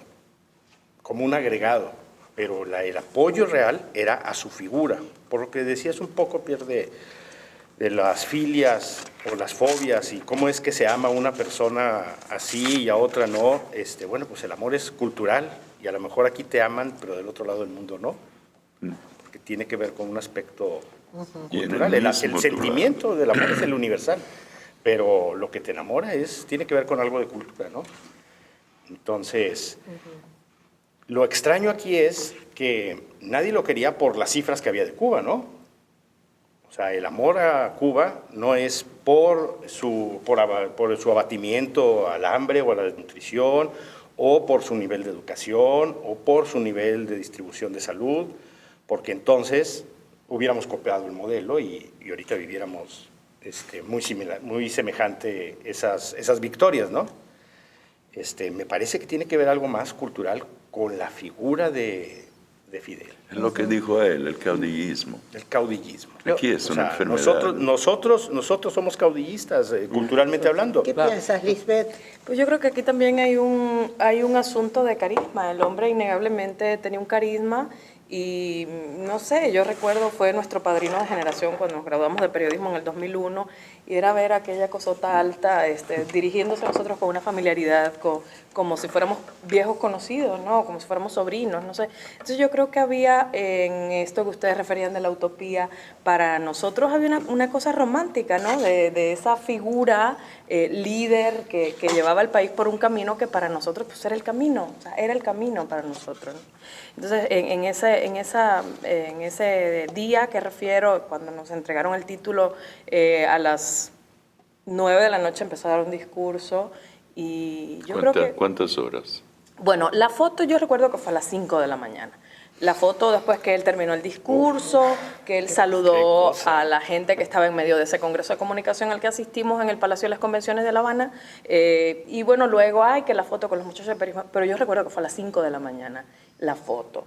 un agregado, pero el apoyo real era a su figura, por lo que decías un poco, Pierre, de las filias o las fobias y cómo es que se ama a una persona así y a otra no. Bueno, pues el amor es cultural y a lo mejor aquí te aman, pero del otro lado del mundo no, porque tiene que ver con un aspecto cultural. El sentimiento del amor es el universal, pero lo que te enamora tiene que ver con algo de cultura, ¿no? Entonces, lo extraño aquí es que nadie lo quería por las cifras que había de Cuba, ¿no? O sea, el amor a Cuba no es por su abatimiento al hambre o a la desnutrición, o por su nivel de educación, o por su nivel de distribución de salud, porque entonces hubiéramos copiado el modelo y ahorita viviéramos muy similar, muy semejante esas victorias, ¿no? Me parece que tiene que ver algo más cultural con la figura de Fidel. Es lo que dijo él, el caudillismo. El caudillismo. Aquí es una enfermedad. Nosotros somos caudillistas, culturalmente hablando. ¿Qué piensas, Lisbeth? Pues yo creo que aquí también hay un asunto de carisma. El hombre innegablemente tenía un carisma y no sé, yo recuerdo, fue nuestro padrino de generación cuando nos graduamos de periodismo en el 2001 y era ver aquella cosota alta dirigiéndose a nosotros con una familiaridad, como si fuéramos viejos conocidos, ¿no? Como si fuéramos sobrinos, no sé. Entonces yo creo que había en esto que ustedes referían de la utopía, para nosotros había una cosa romántica, ¿no? De esa figura líder que llevaba al país por un camino que para nosotros pues era el camino, o sea, era el camino para nosotros, ¿no? Entonces en ese día que refiero, cuando nos entregaron el título, a las 9 de la noche empezó a dar un discurso y yo creo que... ¿Cuántas horas? Bueno, la foto yo recuerdo que fue a las 5 de la mañana. La foto después que él terminó el discurso, que él saludó a la gente que estaba en medio de ese congreso de comunicación al que asistimos en el Palacio de las Convenciones de La Habana. Y bueno, luego hay que la foto con los muchachos de periodismo, pero yo recuerdo que fue a las 5 de la mañana la foto.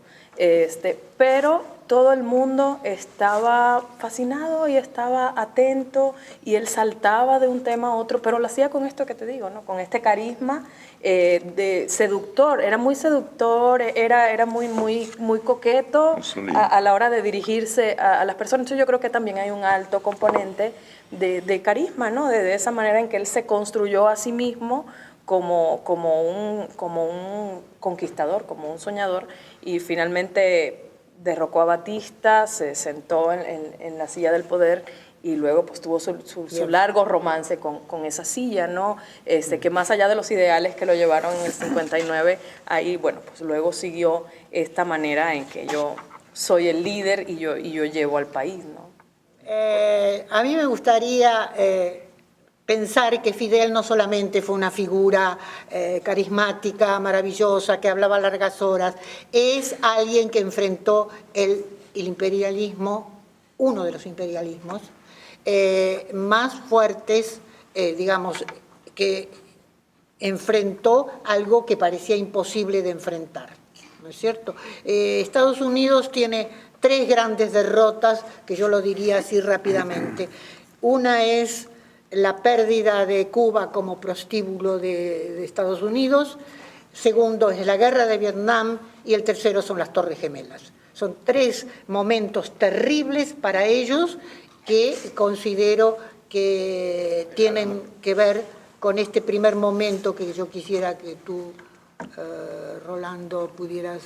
Pero todo el mundo estaba fascinado y estaba atento y él saltaba de un tema a otro, pero lo hacía con esto que te digo, ¿no? Con este carisma de seductor, era muy seductor, era muy coqueto a la hora de dirigirse a las personas. Entonces yo creo que también hay un alto componente de carisma, ¿no? De esa manera en que él se construyó a sí mismo como un conquistador, como un soñador, y finalmente derrocó a Batista, se sentó en la silla del poder y luego pues tuvo su largo romance con esa silla, ¿no? Que más allá de los ideales que lo llevaron en el 59, ahí, bueno, pues luego siguió esta manera en que yo soy el líder y yo llevo al país, ¿no? A mí me gustaría pensar que Fidel no solamente fue una figura carismática, maravillosa, que hablaba largas horas, es alguien que enfrentó el imperialismo, uno de los imperialismos, más fuertes, digamos, que enfrentó algo que parecía imposible de enfrentar, ¿no es cierto? Estados Unidos tiene 3 grandes derrotas, que yo lo diría así rápidamente. Una es la pérdida de Cuba como prostíbulo de Estados Unidos, segundo es la guerra de Vietnam y el tercero son las Torres Gemelas. Son 3 momentos terribles para ellos que considero que tienen que ver con este primer momento que yo quisiera que tú, Rolando, pudieras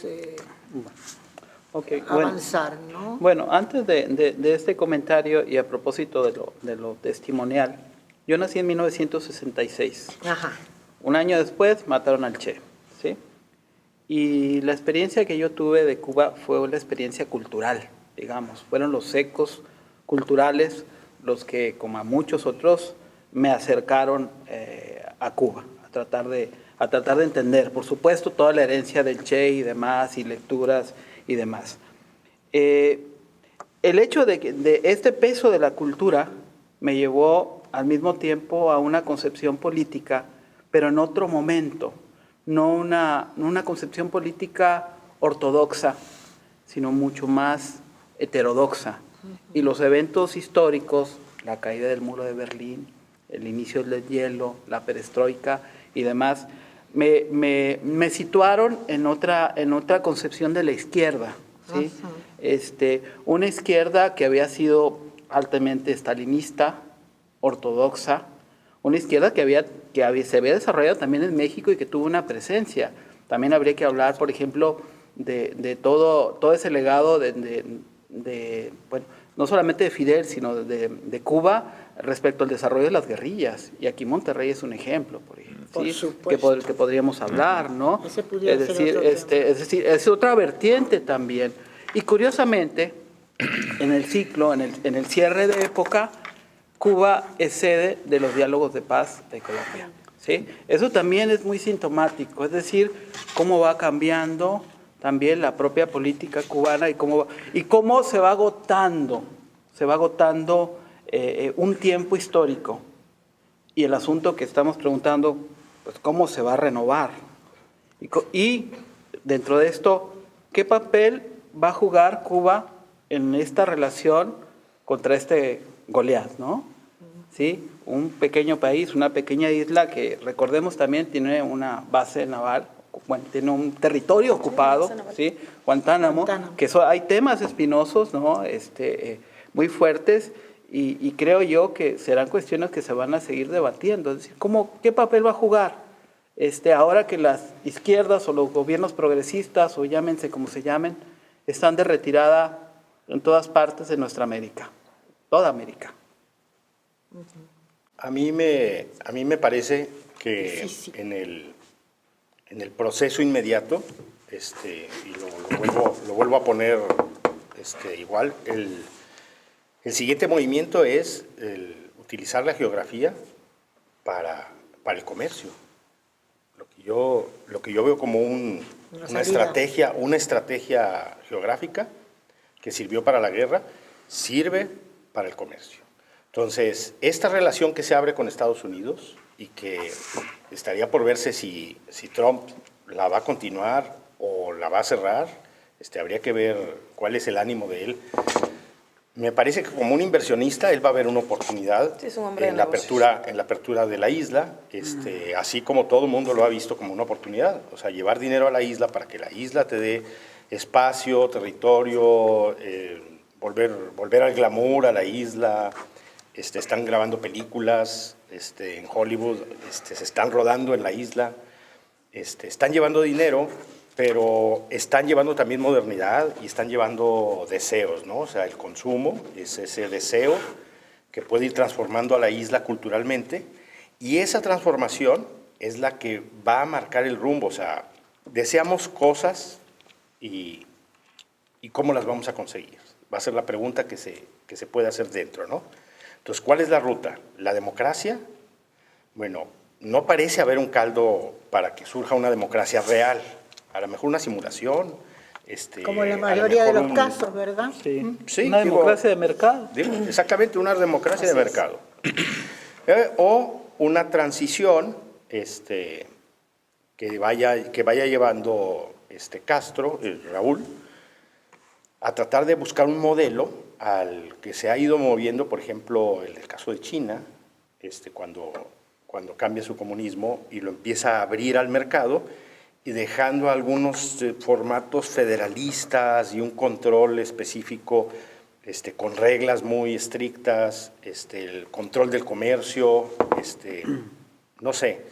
avanzar, ¿no? Bueno, antes de este comentario y a propósito de lo testimonial, yo nací en 1966. Ajá. Un año después mataron al Che, ¿sí? Y la experiencia que yo tuve de Cuba fue una experiencia cultural, digamos. Fueron los ecos culturales los que, como a muchos otros, me acercaron a Cuba, a tratar de entender, por supuesto, toda la herencia del Che y demás, y lecturas y demás. El hecho de este peso de la cultura me llevó al mismo tiempo a una concepción política, pero en otro momento, no una concepción política ortodoxa, sino mucho más heterodoxa. Y los eventos históricos, la caída del muro de Berlín, el inicio del hielo, la perestroika y demás, me situaron en otra concepción de la izquierda, ¿sí? Una izquierda que había sido altamente estalinista, ortodoxa, una izquierda que se había desarrollado también en México y que tuvo una presencia. También habría que hablar, por ejemplo, de todo ese legado bueno, no solamente de Fidel, sino de Cuba respecto al desarrollo de las guerrillas. Y aquí Monterrey es un ejemplo, por ejemplo, Por ¿sí? supuesto. que podríamos hablar, ¿no? Ese pudiera Es ser decir, otro tema. es decir, es otra vertiente también. Y curiosamente, en el ciclo, en el cierre de época, Cuba es sede de los diálogos de paz de Colombia, ¿sí? Eso también es muy sintomático, es decir, cómo va cambiando también la propia política cubana y cómo se va agotando un tiempo histórico. Y el asunto que estamos preguntando, pues, ¿cómo se va a renovar? Y dentro de esto, ¿qué papel va a jugar Cuba en esta relación contra este Goliat, ¿no? ¿Sí? Un pequeño país, una pequeña isla que, recordemos, también tiene una base naval, bueno, tiene un territorio ocupado, ¿sí? Guantánamo, que hay temas espinosos, ¿no? Muy fuertes, y creo yo que serán cuestiones que se van a seguir debatiendo. Es decir, ¿qué papel va a jugar? Ahora que las izquierdas o los gobiernos progresistas, o llámense como se llamen, están de retirada en todas partes de nuestra América, toda América. A mí me parece que en el proceso inmediato, y lo vuelvo a poner igual, el siguiente movimiento es utilizar la geografía para el comercio. Lo que yo veo como una estrategia geográfica que sirvió para la guerra, sirve para el comercio. Entonces, esta relación que se abre con Estados Unidos y que estaría por verse si Trump la va a continuar o la va a cerrar, habría que ver cuál es el ánimo de él. Me parece que como un inversionista él va a ver una oportunidad en la apertura de la isla, así como todo el mundo lo ha visto como una oportunidad. O sea, llevar dinero a la isla para que la isla te dé espacio, territorio, volver al glamour a la isla. Están grabando películas en Hollywood, se están rodando en la isla, están llevando dinero, pero están llevando también modernidad y están llevando deseos, ¿no? O sea, el consumo es ese deseo que puede ir transformando a la isla culturalmente, y esa transformación es la que va a marcar el rumbo. O sea, deseamos cosas y ¿cómo las vamos a conseguir? Va a ser la pregunta que se puede hacer dentro, ¿no? Entonces, ¿cuál es la ruta? ¿La democracia? Bueno, no parece haber un caldo para que surja una democracia real. A lo mejor una simulación. Como en la mayoría de los casos, ¿verdad? Sí, sí, una democracia de mercado. Exactamente, una democracia de mercado. O una transición que vaya llevando Castro, Raúl, a tratar de buscar un modelo al que se ha ido moviendo, por ejemplo, en el caso de China, cuando cambia su comunismo y lo empieza a abrir al mercado, y dejando algunos formatos federalistas y un control específico con reglas muy estrictas, el control del comercio, no sé,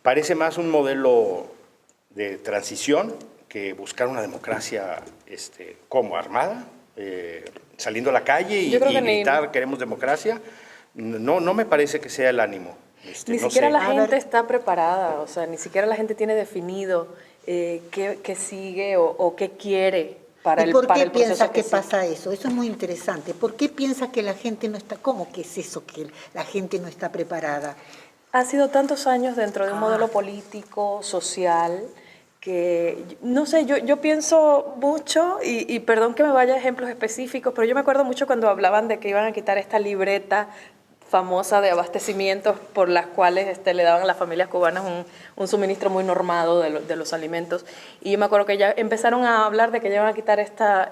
parece más un modelo de transición que buscar una democracia como armada, saliendo a la calle y gritar queremos democracia. No me parece que sea el ánimo. Ni no siquiera sé. la gente está preparada, o sea, ni siquiera la gente tiene definido qué sigue o qué quiere para ¿Y el por para qué el proceso piensa que sigue. pasa eso? Eso es muy interesante. ¿Por qué piensa que la gente no está? ¿Cómo que es eso que la gente no está preparada? Ha sido tantos años dentro de un modelo político, social, que, no sé, yo pienso mucho, y perdón que me vaya a ejemplos específicos, pero yo me acuerdo mucho cuando hablaban de que iban a quitar esta libreta famosa de abastecimientos por las cuales le daban a las familias cubanas un suministro muy normado de los alimentos. Y yo me acuerdo que ya empezaron a hablar de que ya iban a quitar esta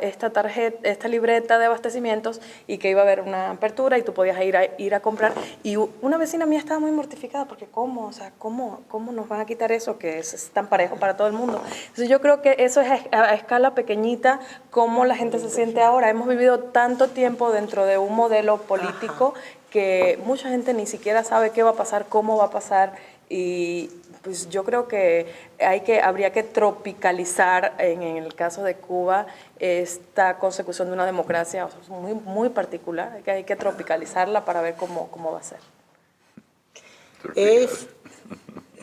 libreta de abastecimientos y que iba a haber una apertura y tú podías ir a comprar. Y una vecina mía estaba muy mortificada porque ¿cómo? O sea, ¿cómo nos van a quitar eso que es tan parejo para todo el mundo? Entonces yo creo que eso es a escala pequeñita cómo la gente se siente ahora. Hemos vivido tanto tiempo dentro de un modelo político que mucha gente ni siquiera sabe qué va a pasar, cómo va a pasar, y pues yo creo que habría que tropicalizar, en el caso de Cuba, esta consecución de una democracia muy, muy particular, que hay que tropicalizarla para ver cómo va a ser.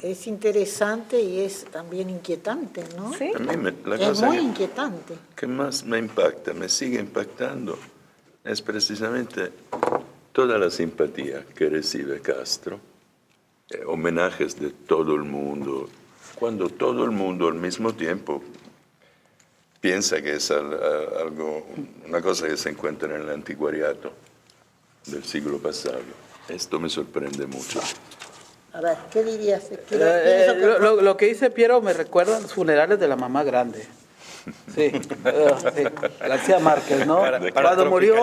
Es interesante y es también inquietante, ¿no? Sí. A mí la Es cosa muy inquietante. que más me impacta, me sigue impactando, es precisamente toda la simpatía que recibe Castro, homenajes de todo el mundo, cuando todo el mundo al mismo tiempo piensa que es una cosa que se encuentra en el anticuariato del siglo pasado. Esto me sorprende mucho. A ver, ¿qué dirías? Lo que dice Piero me recuerda a los funerales de la mamá grande. Sí, sí. García Márquez, ¿no? Cuando murió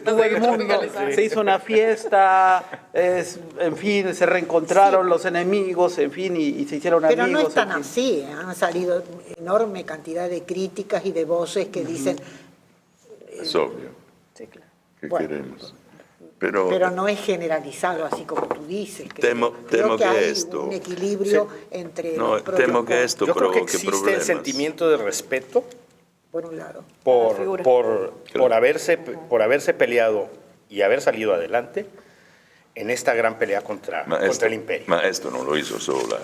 todo el mundo, se hizo una fiesta, en fin, se reencontraron los enemigos, en fin, y se hicieron amigos. Pero no es tan así, han salido enorme cantidad de críticas y de voces que dicen... Es obvio. Sí, claro. ¿Qué Bueno, queremos? Pero no es generalizado así como tú dices. Temo Creo que hay esto... un equilibrio entre No, los propios temo que esto Yo creo que provoque existe problemas. el sentimiento de respeto por un lado. por haberse peleado y haber salido adelante en esta gran pelea contra el imperio. Esto no lo hizo sola.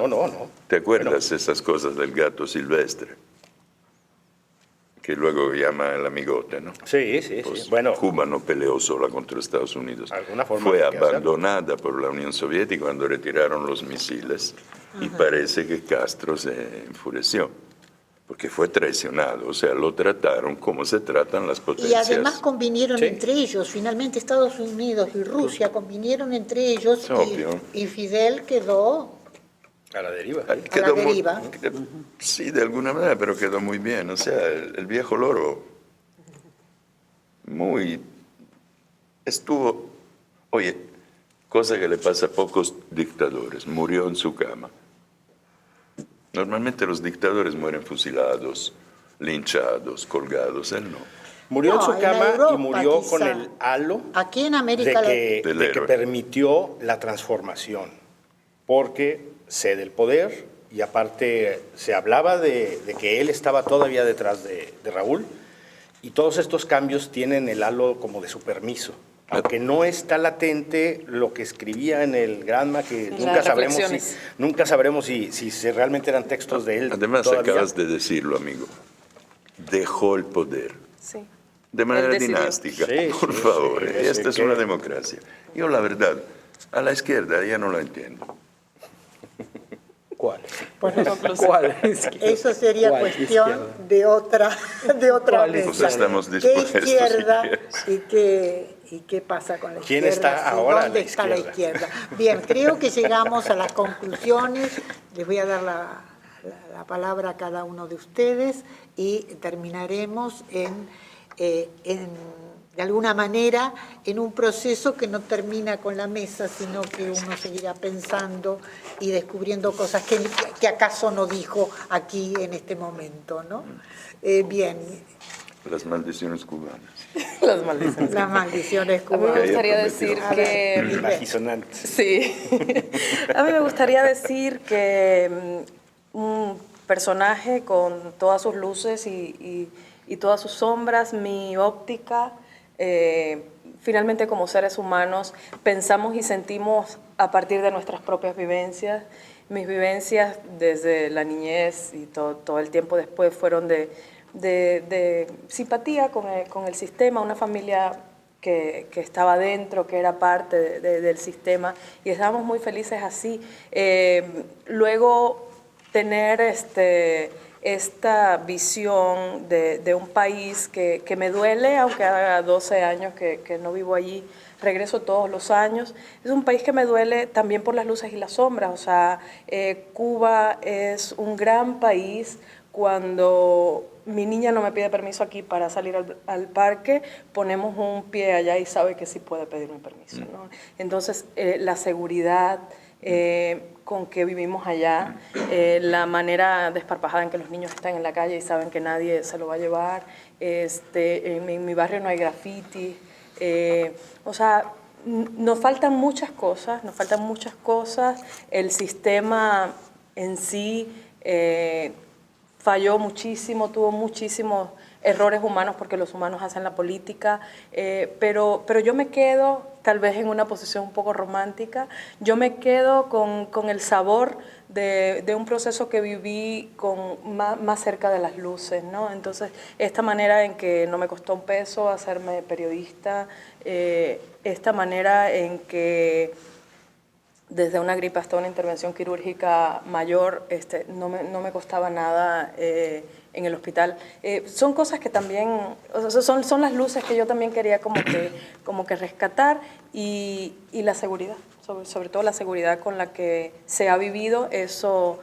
No. ¿Te acuerdas esas cosas del gato silvestre? Que luego llama el amigote, ¿no? Sí. Pues Bueno, Cuba no peleó sola contra Estados Unidos. Alguna forma Fue hay que hacerlo. abandonada por la Unión Soviética cuando retiraron los misiles y parece que Castro se enfureció porque fue traicionado. O sea, lo trataron como se tratan las potencias. Y además convinieron entre ellos, finalmente Estados Unidos y Rusia convinieron entre ellos Es obvio. y Fidel quedó a la deriva. Quedó la deriva. Sí, de alguna manera, pero quedó muy bien. O sea, el viejo loro estuvo, oye, cosa que le pasa a pocos dictadores, murió en su cama. Normalmente los dictadores mueren fusilados, linchados, colgados, él no. Murió en su en cama Europa, y murió quizá. con el halo Aquí en América de que Latina. permitió la transformación, porque cede el poder y aparte se hablaba de que él estaba todavía detrás de Raúl, y todos estos cambios tienen el halo como de su permiso. Aunque no está latente lo que escribía en el Granma, que nunca sabremos si realmente eran textos de él. Además, todavía. acabas de decirlo, amigo. Dejó el poder. Sí. De manera Él decidió. dinástica, Sí, por sí, favor. sí, Esta es que- una democracia. Yo, la verdad, a la izquierda ya no la entiendo. ¿Cuál? ¿Cuál? Eso sería ¿Cuál cuestión izquierda? de otra ¿Cuál mesa. Pues estamos ¿Qué dispuestos, izquierda si y qué pasa con la ¿Quién izquierda? está Sí, ahora a ¿dónde la está la izquierda? izquierda? Bien, creo que llegamos a las conclusiones. Les voy a dar la palabra a cada uno de ustedes y terminaremos de alguna manera en un proceso que no termina con la mesa, sino que uno seguirá pensando y descubriendo cosas que acaso no dijo aquí en este momento, ¿no? Bien, Las maldiciones cubanas. Las maldiciones. Las maldiciones A mí me cubanas. gustaría Haya decir prometido. que... Magisonantes. Sí. A mí me gustaría decir que un personaje con todas sus luces y todas sus sombras, mi óptica, finalmente como seres humanos pensamos y sentimos a partir de nuestras propias vivencias. Mis vivencias desde la niñez y todo el tiempo después fueron de simpatía con el sistema, una familia que estaba dentro, que era parte del sistema, y estábamos muy felices así. Luego tener esta visión de un país que me duele, aunque haga 12 años que no vivo allí, regreso todos los años. Es un país que me duele también por las luces y las sombras. O sea, Cuba es un gran país. Cuando mi niña no me pide permiso aquí para salir al parque, ponemos un pie allá y sabe que sí puede pedirme permiso, ¿no? Entonces, la seguridad con que vivimos allá, la manera desparpajada en que los niños están en la calle y saben que nadie se lo va a llevar, en mi barrio no hay graffiti, o sea, nos faltan muchas cosas, el sistema en sí falló muchísimo, tuvo muchísimos errores humanos porque los humanos hacen la política, pero yo me quedo, tal vez en una posición un poco romántica, yo me quedo con el sabor de un proceso que viví más cerca de las luces, ¿no? Entonces, esta manera en que no me costó un peso hacerme periodista, esta manera en que desde una gripe hasta una intervención quirúrgica mayor, no me costaba nada en el hospital. Son cosas que también, o sea, son las luces que yo también quería como que rescatar, y la seguridad, sobre todo la seguridad con la que se ha vivido, eso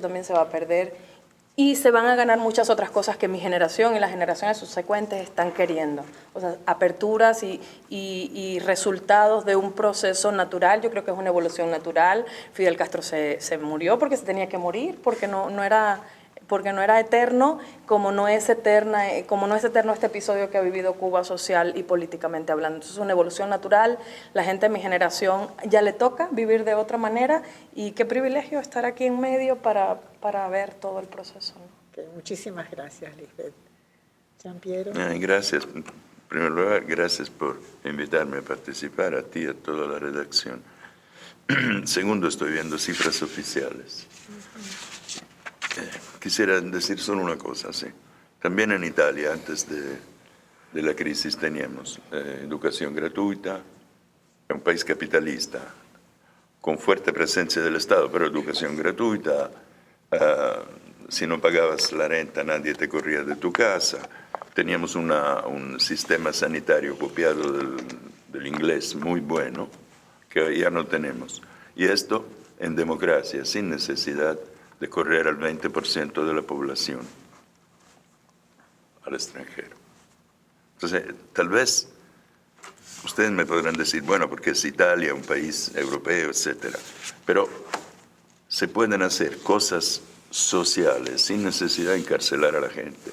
también se va a perder. Y se van a ganar muchas otras cosas que mi generación y las generaciones subsecuentes están queriendo. O sea, aperturas y resultados de un proceso natural. Yo creo que es una evolución natural. Fidel Castro se murió porque se tenía que morir, porque no era eterno, como no es eterno este episodio que ha vivido Cuba social y políticamente hablando. Entonces es una evolución natural. La gente de mi generación ya le toca vivir de otra manera, y qué privilegio estar aquí en medio para ver todo el proceso, ¿no? Okay, muchísimas gracias, Lisbeth. Jean-Pierre. Gracias. En primer lugar, gracias por invitarme a participar, a ti y a toda la redacción. Segundo, estoy viendo cifras oficiales. Quisiera decir solo una cosa, sí. También en Italia, antes de la crisis, teníamos educación gratuita, è un país capitalista, con fuerte presencia del Estado, pero educación gratuita, si no pagabas la renta nadie te corría de tu casa, teníamos un sistema sanitario copiado del inglés muy bueno, que ya no tenemos. Y esto en democracia, sin necesidad de correr al 20% de la población al extranjero. Entonces, tal vez ustedes me podrán decir, bueno, porque es Italia, un país europeo, etc. Pero se pueden hacer cosas sociales sin necesidad de encarcelar a la gente.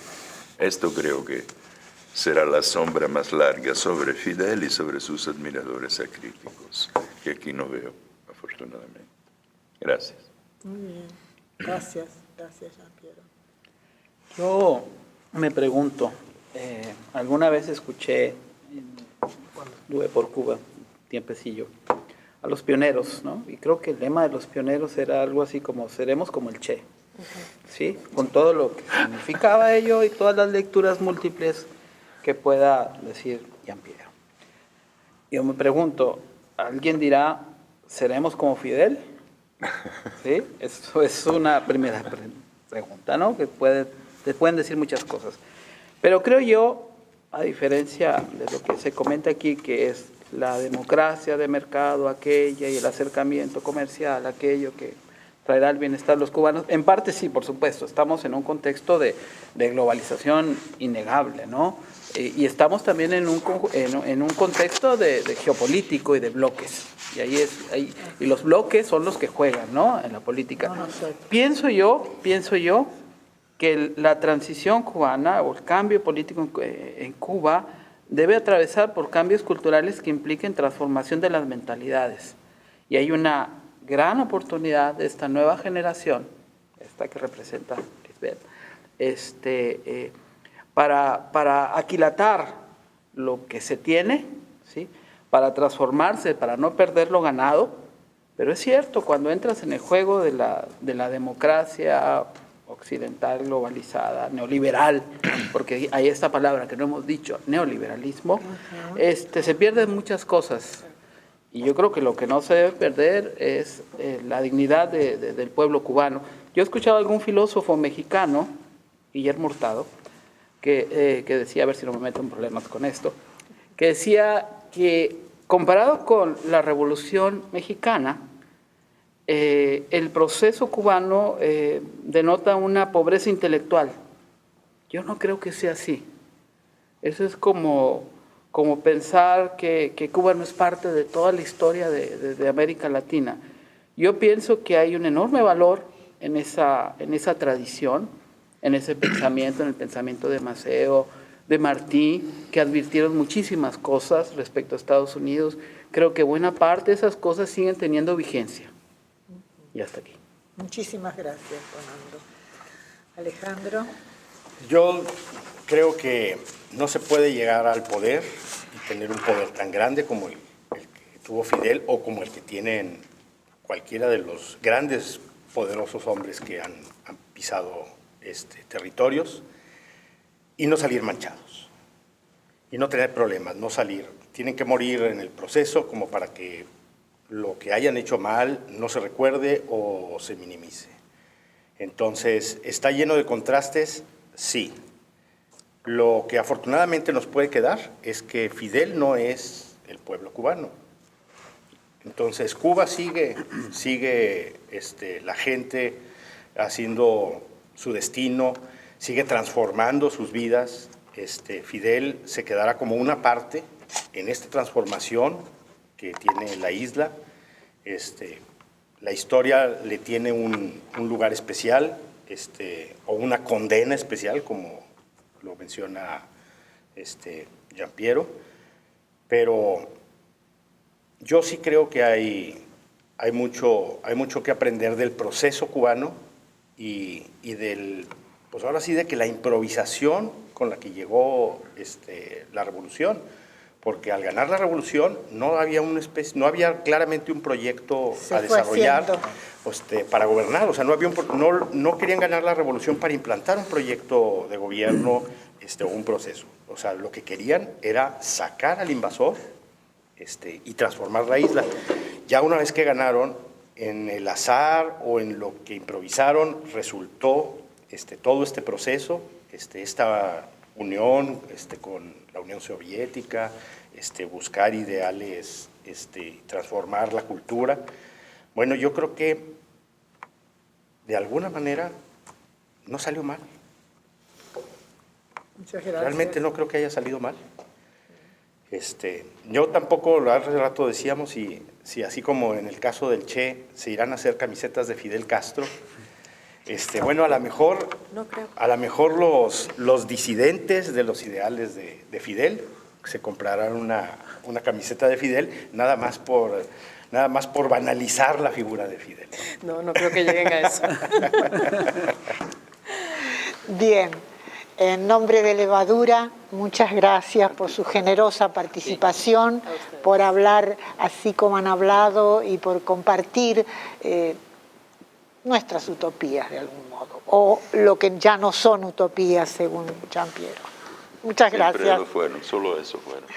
Esto creo que será la sombra más larga sobre Fidel y sobre sus admiradores acríticos, que aquí no veo, afortunadamente. Gracias. Muy bien. Gracias, Jean-Pierre. Yo me pregunto, alguna vez escuché, cuando estuve por Cuba, tiempecillo, a los pioneros, ¿no? Y creo que el lema de los pioneros era algo así como, seremos como el Che, ¿sí? Con todo lo que significaba ello y todas las lecturas múltiples que pueda decir Jean-Pierre. Yo me pregunto, ¿alguien dirá, seremos como Fidel? ¿Sí? Eso es una primera pregunta, ¿no? Que te pueden decir muchas cosas. Pero creo yo, a diferencia de lo que se comenta aquí, que es la democracia de mercado aquella y el acercamiento comercial, aquello que traerá el bienestar a los cubanos, en parte sí, por supuesto, estamos en un contexto de globalización innegable, ¿no? Y estamos también en un contexto de geopolítico y de bloques. Y los bloques son los que juegan, ¿no? En la política. No sé. Pienso yo que la transición cubana o el cambio político en Cuba debe atravesar por cambios culturales que impliquen transformación de las mentalidades. Y hay una gran oportunidad de esta nueva generación, esta que representa Lisbeth, para aquilatar lo que se tiene, ¿sí? Para transformarse, para no perder lo ganado. Pero es cierto, cuando entras en el juego de la democracia occidental, globalizada, neoliberal, porque hay esta palabra que no hemos dicho, neoliberalismo, se pierden muchas cosas. Y yo creo que lo que no se debe perder es la dignidad del pueblo cubano. Yo he escuchado a algún filósofo mexicano, Guillermo Hurtado, que decía, a ver si no me meto en problemas con esto, que decía que comparado con la Revolución Mexicana, el proceso cubano denota una pobreza intelectual. Yo no creo que sea así. Eso es como pensar que Cuba no es parte de toda la historia de América Latina. Yo pienso que hay un enorme valor en esa tradición, en ese pensamiento, en el pensamiento de Maceo, de Martí, que advirtieron muchísimas cosas respecto a Estados Unidos. Creo que buena parte de esas cosas siguen teniendo vigencia. Y hasta aquí. Muchísimas gracias, Fernando. Alejandro. Yo creo que no se puede llegar al poder y tener un poder tan grande como el que tuvo Fidel o como el que tienen cualquiera de los grandes, poderosos hombres que han pisado territorios y no salir manchados y no tener problemas, no salir. Tienen que morir en el proceso como para que lo que hayan hecho mal no se recuerde o se minimice. Entonces, ¿está lleno de contrastes? Sí. Lo que afortunadamente nos puede quedar es que Fidel no es el pueblo cubano. Entonces, Cuba sigue la gente haciendo su destino, sigue transformando sus vidas. Fidel se quedará como una parte en esta transformación que tiene la isla. La historia le tiene un lugar especial, o una condena especial, como lo menciona Gianpiero, pero yo sí creo que hay mucho que aprender del proceso cubano y del, pues ahora sí, de que la improvisación con la que llegó la revolución, porque al ganar la revolución no había claramente un proyecto a desarrollar para gobernar. O sea, no querían ganar la revolución para implantar un proyecto de gobierno o un proceso. O sea, lo que querían era sacar al invasor y transformar la isla. Ya una vez que ganaron, en el azar o en lo que improvisaron, resultó todo este proceso, esta unión con la Unión Soviética, buscar ideales, transformar la cultura. Bueno, yo creo que de alguna manera no salió mal. Muchas gracias. Realmente no creo que haya salido mal. Yo tampoco, hace rato decíamos, si así como en el caso del Che, se irán a hacer camisetas de Fidel Castro. Bueno, a lo mejor los disidentes de los ideales de Fidel se comprarán una camiseta de Fidel, nada más por banalizar la figura de Fidel. No creo que lleguen a eso. Bien, en nombre de Levadura, muchas gracias por su generosa participación, por hablar así como han hablado y por compartir nuestras utopías de algún modo, o lo que ya no son utopías según Gianpiero. Muchas gracias. Siempre lo fueron, solo eso fueron.